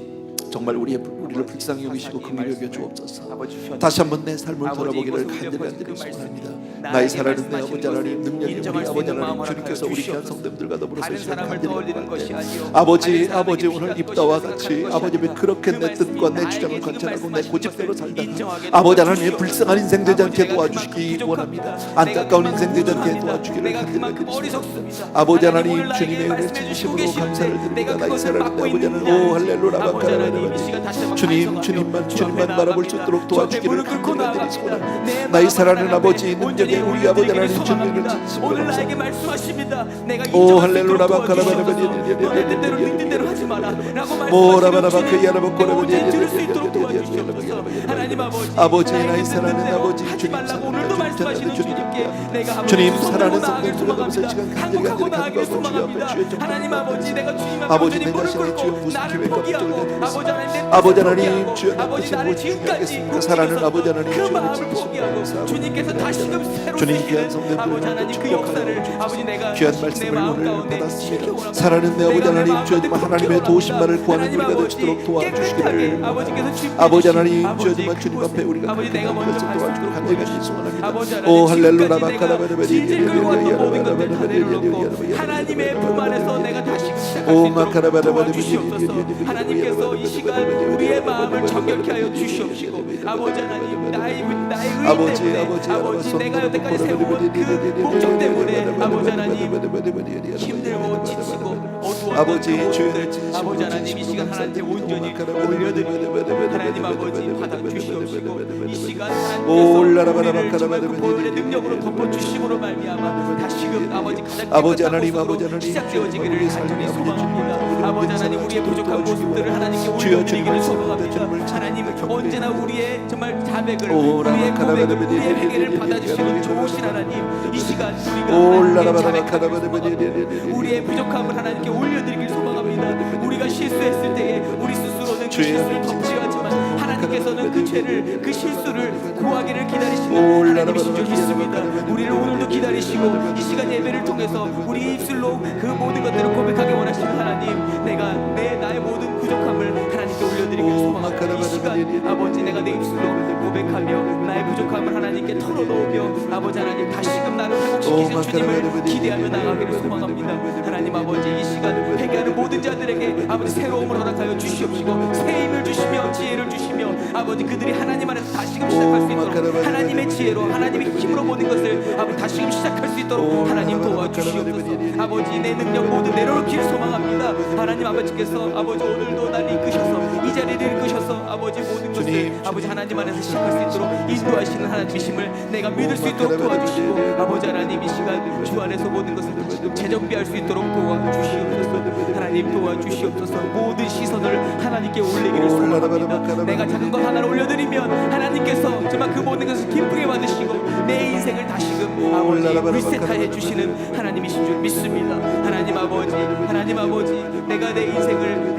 정말 우리를 불쌍히 여기시고 긍휼히 여겨 주옵소서. 아버지 주셨네. 다시 한번 내 삶을 아버지, 돌아보기를 이곳에 간절히 그 소원합니다. 말씀이 나의 살아있는 내 나에게 아버지 하나님 능력이 우리 인정할 수 아버지 있는 하나님 마음을 주님께서 우리 귀한 주시옵소서. 성도들과 더불어서 다른 이 시간 사람을 간절히 떠올리는 것이 기도하는데 아니요 아버지 다른 아버지 사람에게 오늘 비추어 입다와 생각하는 같이 것이 아버지 아니라 그렇게 그 내 말씀이 뜻과 내 나에게 주장을 지금 관철하고 내 말씀하신 고집대로 것을 살다가 인정하게 아버지 하나님의 도와주시옵소서. 불쌍한 인생 되지 않게 아버지, 도와주시기 내가 원합니다. 그만큼 안타까운 부족합니다. 인생 되지 않게 내가 도와주기를 그만큼 간절히 어리석습니다. 아버지 하나님, 하나님 오늘 나에게 주님의 은혜 말씀해 주시고 진심으로 감사를 계시는데 드립니다. 내가 나의 그것을 사랑하는 막고 아버지 있는지 하나님 오 할렐루야 아버지 하나님 이 바카라바라바라. 시간 다시 한번 주님 반성하며 주님만 주 주님만 앞에 바라볼 수 나아갑니다. 있도록 주 앞에 도와주기를 무릎 꿇고 간절히 나아갑니다. 소원합니다. 내 나의 마음 사랑하는 하나님 아버지 앞에 능력에 온전히 우리 아버지 하나님 올려드리기를 주님을 소망합니다. 진심으로 오늘 나에게 감사합니다. 말씀하십니다. 내가 오, 인정할 수 할렐루야, 있도록 도와주시옵소서. 바카라바라바라. 너의 뜻대로 네 뜻대로 하지 마라 라고 모라바라바 말씀하시는 주님, 그야라바 내가 온전히 코라바라. 들을 수 있도록 도와주시옵소서. 하나님 아버지, 나에게 나의 듣는 사랑하는 대로 아버지, 하지 주님 말라고 사랑하는 오늘도 주님 말씀하시는 사랑하는 주님께 내가 아버지 주님 두 손 사랑하는 들고 나아가길 성도들과 소망합니다. 시간 한국하고 나아가길 간절히 소망합니다. 주의 정말 하나님 아버지 내가 주님 앞에 아버지, 온전히 내 무릎 자신의 주여 꿇고 무슨 나를 기회가 포기하고 부족하겠습니까? 아버지 하나님 내 아버지 뜻을 하나님, 포기하고 주여 아버지 뜻을 나를 못 지금까지 지키겠습니다. 사랑하는 아버지 하나님, 그 주여 마음을 진심으로 포기하고 감사하고 주님께서 다시금 새로 주님 쓰시는 귀한 성도들 아버지 하나님 그 축복하여 역사를 주옵소서. 아버지 내가 귀한 내 말씀을 마음 오늘 가운데 받았습니다. 사랑하는 내 아버지 하나님, 주여 정말 하나님의 도우심만을 구하는 우리가 되도록 도와주시기를 아버지께서 주님 아버지 하나님, 아버지 주여 정말 주님 앞에 우리가 아버지 내가 먼저 그렇게 도와주기를 간절히 아버지 소원합니다. 하나님 오 할렐루야 지금까지 내가 질질 끌고 왔던 모든 것들 다 내려놓고 하나님의 품 안에서 내가 다시 시작할 수 있도록 도와주시옵소서. 하나님께서 이 시간 우리의 마음을 정결케 하여 주시옵시고 아버지 하나님 나의 의의 아버지, 때문에 아버지, 아버지 내가 여태까지 세워온 그 목적 때문에 아버지 하나님 힘들고 지치고 어두웠던 아버지, 그 주의 모습들 진심으로 아버지 하나님 이 시간 하나님께 온전히 올려드리고 하나님 아버지 받아 주시옵시고 이 시간 하나님께서 우리를 정말 그 보혈의 능력으로 덮어주심으로 말미암아 다시금 아버지 가장 아버지 깨끗한 하나님, 모습으로 아버지 하나님, 시작되어지기를 우리의 간절히 삶이 소망합니다. 아버지 하나님 우리의 부족한 모습들을 하나님께 주여, 올려드리기를 주님 소망합니다. 말씀, 하나님 언제나 우리의 정말 자백을 오, 우리의 라바카라바라바리, 고백을 우리의 회개를 리리리리리리, 받아주시는 리리리리리, 좋으신 하나님 이 시간 우리가 오, 하나님께 라바라바라바리, 자백하기를 소망합니다. 리리리리리. 우리의 부족함을 하나님께 올려드리길 소망합니다. 우리가 실수했을 때에 우리 스스로는 그 주여. 실수를 덮지하지만 하나님께서는 그 죄를 그 실수를 고하기를 오, 기다리시는 하나님이신 줄 라바라바라바리, 믿습니다. 리리리리리. 우리를 오늘도 기다리시고 이 시간 예배를 통해서 우리 입술로 그 모든 것들을 고백하기 원하시는 하나님 내가 나의 모든 부족함을 하나님께 올려드리길 오, 소망합니다. 이 시간 아버지 내가 내 입술로 고백하며 나의 부족함을 하나님께 털어놓으며 아버지 하나님 다시금 나를 회복시키신 주님을 기대하며 나가기를 소망합니다. 하나님 아버지 이 시간 회개하는 모든 자들에게 아버지 새로움을 허락하여 주시옵시고 새 힘을 주시며 지혜를 주시며 아버지 그들의 그들이 하나님 안에서 다시금 시작할 수 있도록 하나님의 지혜로 하나님의 힘으로 모든 것을 아버지 다시금 시작할 수 있도록 하나님 도와주시옵소서. 아버지 내 능력 모두 내려놓기를 소망합니다. 하나님 아버지께서 아버지 오늘도 날 이끄셔서 이 자리를 이끄셔서 아버지 모든 것을 주님, 아버지 하나님 안에서 시작할 수 있도록 인도하시는 하나님이심을 내가 믿을 수 있도록 도와주시고 아버지 하나님 이 시간 주 안에서 모든 것을 지금 재정비할 수 있도록 도와주시옵소서. 하나님 도와주시옵소서. 모든 시선을 하나님께 올리기를 소망합니다. 내가 작은 것 하나를 올려드리면 하나님께서 정말 그 모든 것을 기쁘게 받으시고 내 인생을 다시금 아버지 리셋해 주시는 하나님이신 줄 믿습니다. 하나님 아버지 내가 내 인생을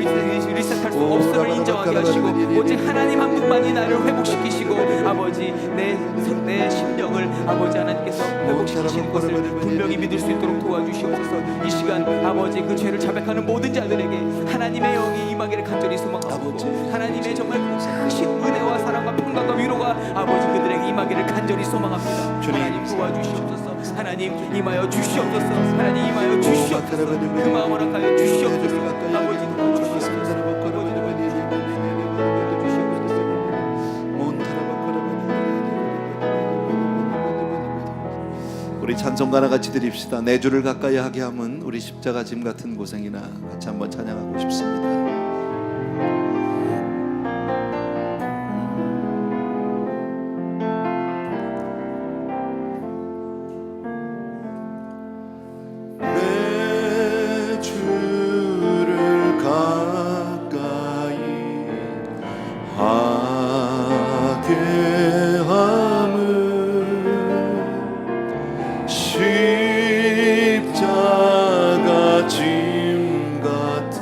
리셋할 수 없음을 인정하게 하시고 오직 하나님 한 분만이 나를 회복시키시고 아버지 내 심령을 아버지 하나님께서 회복시키시는 것을 분명히 믿을 수 있도록 도와주시옵소서. 이 시간 아버지 그 죄를 자백하는 모든 자들에게 하나님의 영이 임하기를 간절히 소망하고 하나님의 정말 크신 은혜와 사랑과 평강과 위로가 아버지 그들에게 임하기를 간절히 소망합니다. 하나님 도와주시옵소서. 하나님 임하여 주시옵소서. 하나님 임하여 주시옵소서. 그 마음 허락하여 주시옵소서. 아버지 도와주시옵소서. 우리 찬송가나 같이 드립시다. 내 주를 가까이 하게 함은 우리 십자가 짐 같은 고생이나 같이 한번 찬양하고 싶습니다. 내 주를 가까이 하게 함은 십자가 짐 같은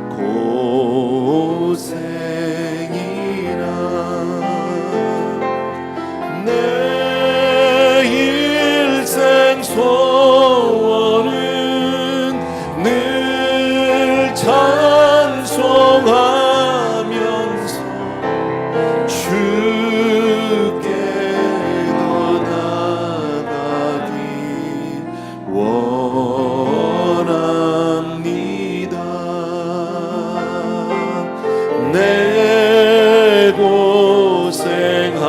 고생이라 내 일생 소원은 늘 찬송하면서 주께 원합니다. 내 고생하는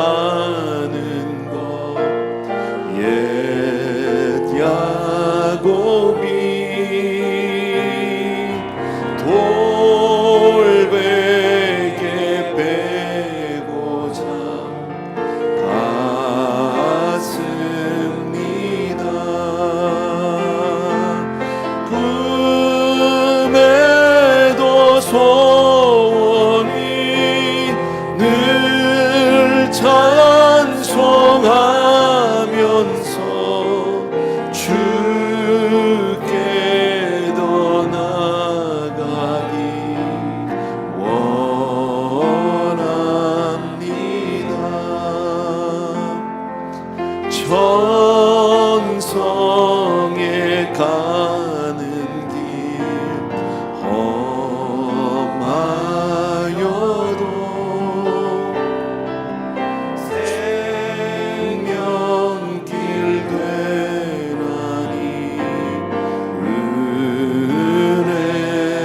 것 옛 야곱이 돌베개 빼고자 갔습니다. 꿈에도 소원이 늘 찬송하면서 주께 더 나아가기 원합니다. 천성에 가는 길 험하여도 생명길 되나니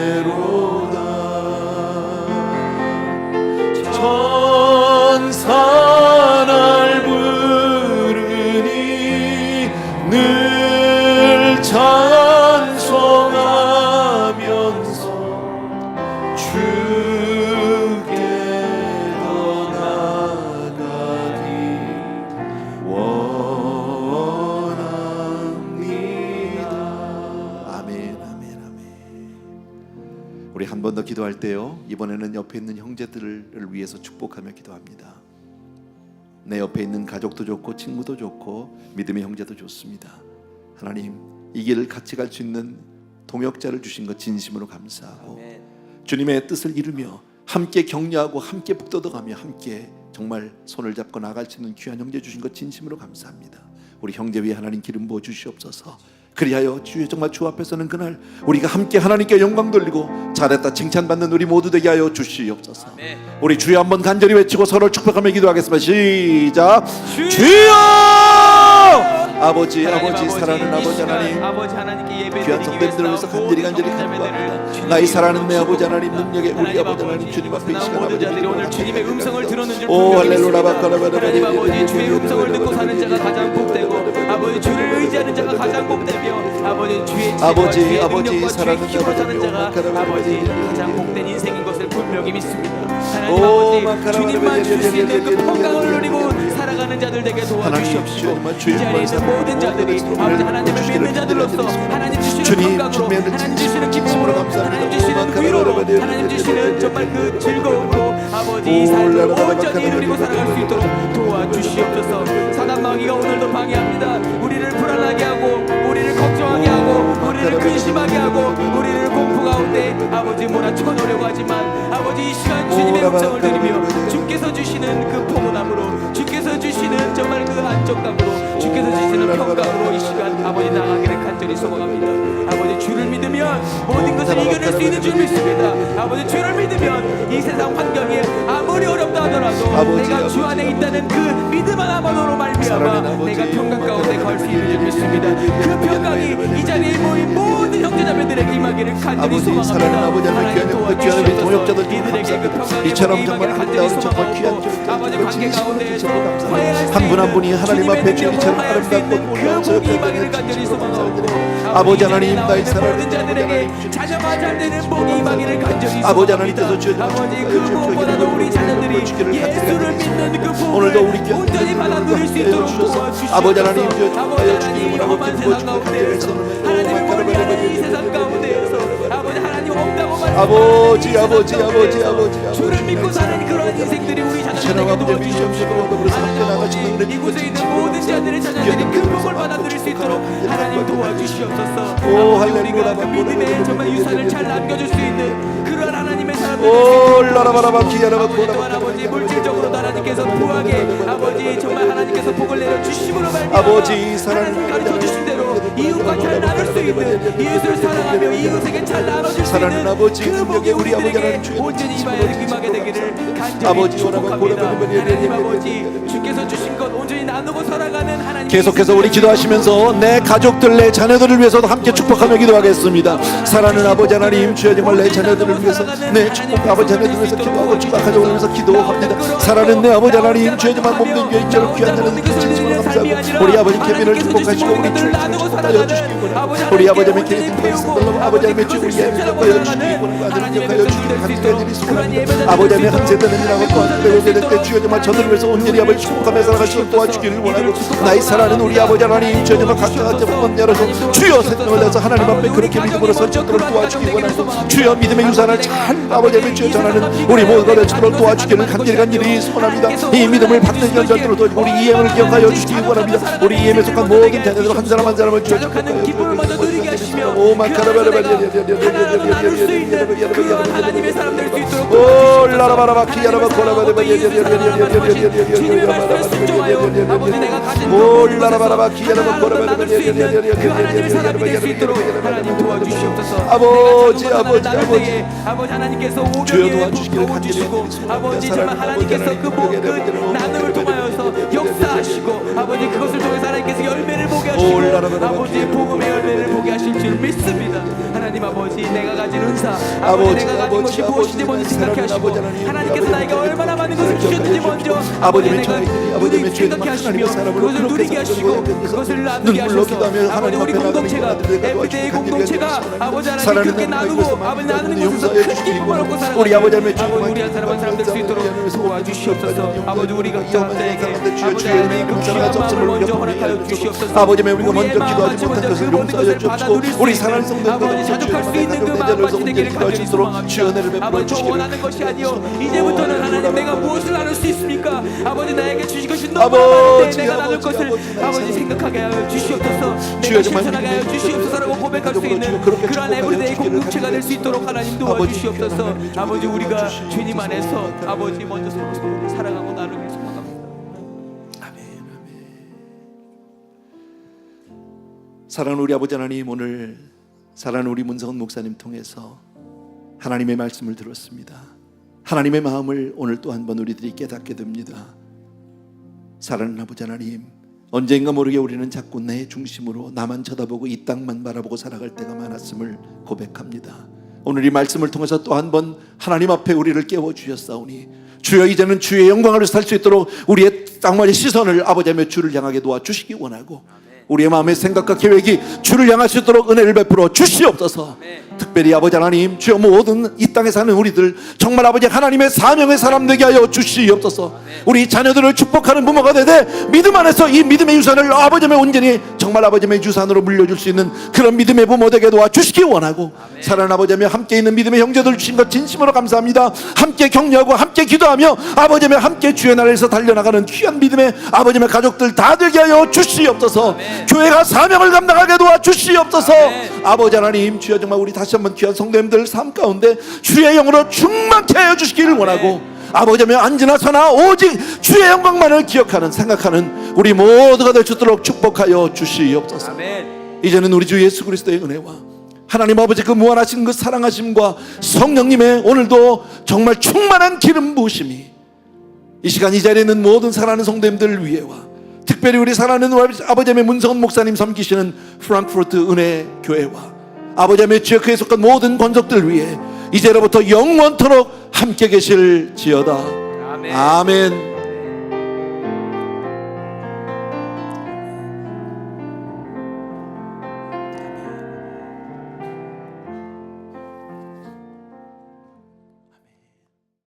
은혜로다. 천사 날 부르니 늘 찬송하면서 주께 더 나아가기 원합니다. 아멘, 아멘, 아멘. 우리 한 번 더 기도할 때요, 이번에는 옆에 있는 형제들을 위해서 축복하며 기도합니다. 내 옆에 있는 가족도 좋고 친구도 좋고 믿음의 형제도 좋습니다. 하나님, 이 길을 같이 갈 수 있는 동역자를 주신 것 진심으로 감사하고 아멘. 주님의 뜻을 이루며 함께 격려하고 함께 북돋아가며 함께 정말 손을 잡고 나갈 수 있는 귀한 형제 주신 것 진심으로 감사합니다. 우리 형제 위에 하나님 기름 부어 주시옵소서. 그리하여 주의 정말 주 앞에서는 그날 우리가 함께 하나님께 영광 돌리고 잘했다 칭찬받는 우리 모두 되게 하여 주시옵소서. 아멘. 우리 주여 한번 간절히 외치고 서로를 축복하며 기도하겠습니다. 시작. 주여! 주여! 아버지 사랑하는 아버지 하나님, 아버지 하나님께 예배 귀한 성도님들을 위해서 간절히 간구합니다. 나의 사랑하는 내 아버지 하나님, 능력의 우리 아버지 하나님, 주님 앞에 이 시간 모든 아버지 자들이 오늘 주님의 음성을 들었는 줄 오 할렐루야 하나님 아버지, 주의 음성을 듣고 사는 자가 가장 복되고 아버지 주를 의지하는 자가 가장 복되며 아버지 주의 아버지, 주의 아버지, 능력과 주의 사랑하는 힘으로 사는 아버지, 자가 아버지 가장 복된 인생인 것을 분명히 믿습니다. 하나님 오, 아버지, 주님만 줄 수 있는 그 평강을 누리고 살아가는 자들 되게 도와주시옵시고 이 자리에 있는 모든 자들이 아버지 하나님을 믿는 자들로서 하나님 주시는 평강으로, 하나님 주시는 기쁨으로, 하나님 주시는 위로로, 하나님 주시는 정말 그 즐거움으로 아버지 이 삶을 온전히 누리고 살아갈 수 있도록 도와주시옵소서. 사단 마귀가 오늘도 방해합니다. 우리를 불안하게 하고 우리를 걱정하게 하고 우리를 근심하게 하고 우리를 공포 가운데 아버지 몰아치고 놓으려고 하지만 아버지 이 시간 주님의 음성을 들으며 주께서 주시는 그 포근함으로, 주께서 주시는 정말 그 안정감으로, 주께서 주시는 평강으로 이 시간 아버지 나가기를 간절히 소망합니다. 아버지 주를 믿으면 모든 것을 이겨낼 수 있는 줄 믿습니다. 아버지 주를 믿으면 이 세상 환경이 아무리 어렵다 하더라도 내가 주 안에 있다는 그 믿음 하나만으로 말미암아 내가 평강 가운데 걸 수 있는 줄 믿습니다. 그 평강이 이 자리에 모인 모든 형제자매들에게 임하기를 간절히 소망합니다. 하나님 도와주시옵소서. 이들에게 그 평강이 이처럼 임하기를 정말 간절히 아름다운 정말 귀한 소망하고 아버지 관계 가운데에서 한 분 한 분이 하나님 앞에 주님처럼 아름답고 올라와서 그 임하기를 간절히 소망하고 아버지 하나님, 나의 사랑하는 모든 자들에게 자녀가 잘 되는 복이 임하기를 간절히 아버지 소망합니다. 하나님께서 주여 아버지 그 무엇보다도 우리 자녀들이 예수를 믿는 그 오늘도 복을 우리 교회 온전히 받아 누릴 수 있도록 도와주시옵소서. 아버지 하나님, 주여 아버지 하나님, 이 험한 세상 주여 가운데에서 하나님을 모르게 하는 이 세상 가운데에서 아버지 하나님 없다고 아버지 주를 믿고 사는 그러한 인생들이 우리 자녀들에게 도와주시옵시고 하나님 아버지 이곳에 있는 모든 자들의 자녀들이 그 복을 받아 누릴 수 있도록 하나님 도와주시옵소서. 아버지 우리가 그 믿음의 정말 유산을 잘 남겨줄 수 있는 그러한 하나님의 사람들 오 라라바라바 기야라바 아버지 또한 아버지 물질적으로도 하나님께서 부하게 아버지 정말 하나님께서 복을 내려 주심으로 말미암아 아버지 사랑하는 하나님 가르쳐 주신 대로 이웃과 잘 나눌 수 있는, 이웃을 사랑하며 이웃에게 잘 나눠줄 수 사랑하는 있는 아버지, 그 복이 우리 아버지 우리에게 하나님 주의 온전히 임하게 되기를 간절히 아버지, 축복합니다. 오라바, 하나님 아버지, 주께서 주신 것 온전히 나누고 살아가는 하나님 계속해서 우리 기도하시면서 내 가족들, 내 자녀들을 위해서도 함께 축복하며 기도하겠습니다. 사랑하는 아버지 하나님, 주여 정말 내 자녀들을 위해서, 내 축복 아버지 하나님을 위해서 기도하고 축복 가족을 위해서 기도합니다. 사랑하는 내 아버지 하나님, 주여 정말 몸된 교회 있처럼 귀한 자녀들 진심으로 감사하고 우리 아버지 케빈을 축복하시고 우리 주를 축복하여 주시기 원합니다. 우리 아버지 하나님 케빈 축복하여 아버지 하나님 주를 축복하여 주시기 원합니다. 아들을 역하여 주시기를 간절히 소원합니다. 아버지 하나님 한세대는 일하고 또 한세대 때 주여 정말 저들을 위해서 온전히 아버지 축복하며 살아가시고 도와주기를 원하고 나의 사랑하는 우리 아버지 하나님 주여 정말 각자가 문 열어서 주여 생명을 내서 하나님 앞에 그렇게 믿음으로 설치도록 도와주기 원하고 주여 믿음의 유산을 잘 아버지 하나님 주여 전하는 우리 모두가 되도록 도와주기를 간절히 소원합니다. 이 믿음을 받는 연장으로 도와주고 우리 EM을 기억하여 주시기 원합니다. 우리 EM에 속한 모든 자녀들 한 사람 한 사람을 주여 가족하는 기쁨을 먼저 누리게 하시며 오 그 안에서 내가 하나로 나눌 수 있는 그러한 하나님의 사람 될 수 있도록 주님의 말씀에 순종하여 아버지 내가 가진 그 하나로 나눌 수 있는 그 하나님의 사람이 될 수 있도록 하나님 도와주시옵소서. 아버지 아버지 하나님께서 오병이의 복을 주시고 아버지 정말 하나님께서 그 나눔을 통하여서 역사하시고 아버지 그것을 통해서 하나님께서 열매를 보게 하시고 아버지의 복음의 열매를 보게 하실 줄 믿습니다. 하나님 아버지 내가 가진 은사 아버지 내가 가진 것이 무엇인지 먼저 생각해 하시고 하나님께서 나에게 얼마나 많은 것을 주셨는지 먼저 아버지 내가 누리게 생각해 하시며 그것을 누리게 하시고 그것을 나누게 하셔서 아버지 우리 공동체가 에브리데이 공동체가 아버지 하나님 그렇게 나누고 아버지 나누는 것에서 큰 기쁨을 얻고 살아가는 우리 한 사람 한 사람 될 수 있도록 도와주시옵소서. 아버지 우리가 사람들에게 아버지 하나님 그 귀한 마음을 먼저 허락하여 주시옵소서. 아버지 우리가 먼저 기도하지 못한 것을 용서하여 주옵시고 우리 사랑하는 성도들 아버지 자족할 수 있는 그 마음까지 되기를 간절히 소망합니다. 아버지 저 원하는 것이 아니요 이제부터는 하나님 내가 무엇을 나눌 수 있습니까? 아버지 나에게 주신 것이 너무 많은데 내가 나눌 것을 아버지 생각하게 하여 주시옵소서. 내가 실천하게 하여 주시옵소서라고 고백할 수 있는 그러한 에브리데이 공동체가 될 수 있도록 하나님 도와주시옵소서. 아버지 우리가 주님 안에서 아버지 먼저 서로 사랑하고 나누길 소망합니다. 사랑하는 우리 아버지 하나님, 오늘 사랑하는 우리 문성은 목사님 통해서 하나님의 말씀을 들었습니다. 하나님의 마음을 오늘 또 한 번 우리들이 깨닫게 됩니다. 사랑하는 아버지 하나님, 언젠가 모르게 우리는 자꾸 내 중심으로 나만 쳐다보고 이 땅만 바라보고 살아갈 때가 많았음을 고백합니다. 오늘 이 말씀을 통해서 또 한 번 하나님 앞에 우리를 깨워주셨사오니 주여 이제는 주의 영광을 살 수 있도록 우리의 땅만의 시선을 아버지의 주를 향하게 도와주시기 원하고 우리의 마음의 생각과 계획이 주를 향할 수 있도록 은혜를 베풀어 주시옵소서. 특별히 아버지 하나님 주여 모든 이 땅에 사는 우리들 정말 아버지 하나님의 사명의 사람 되게 하여 주시옵소서. 우리 자녀들을 축복하는 부모가 되되 믿음 안에서 이 믿음의 유산을 아버지의 온전히 정말 아버지의 유산으로 물려줄 수 있는 그런 믿음의 부모 되게 도와주시기 원하고 사랑하는 아버지며 함께 있는 믿음의 형제들 주신 것 진심으로 감사합니다. 함께 격려하고 함께 기도하며 아버지며 함께 주의 나라에서 달려나가는 귀한 믿음의 아버지의 가족들 다 되게 하여 주시옵소서. 교회가 사명을 감당하게 도와주시옵소서. 아버지 하나님 주여 정말 우리 다시 한번 귀한 성도님들 삶 가운데 주의 영으로 충만케 하여 주시기를 원하고 아버지며 앉으나 서나 오직 주의 영광만을 기억하는 생각하는 우리 모두가 될 수 있도록 축복하여 주시옵소서. 이제는 우리 주 예수 그리스도의 은혜와 하나님 아버지 그 무한하신 그 사랑하심과 성령님의 오늘도 정말 충만한 기름 부으심이 이 시간 이 자리에 있는 모든 사랑하는 성도님들 위에와 특별히 우리 사랑하는 아버지의 문성은 목사님 섬기시는 프랑크푸르트 은혜 교회와 아버지의 지역에 속한 모든 권속들 위에 이제로부터 영원토록 함께 계실지어다. 아멘.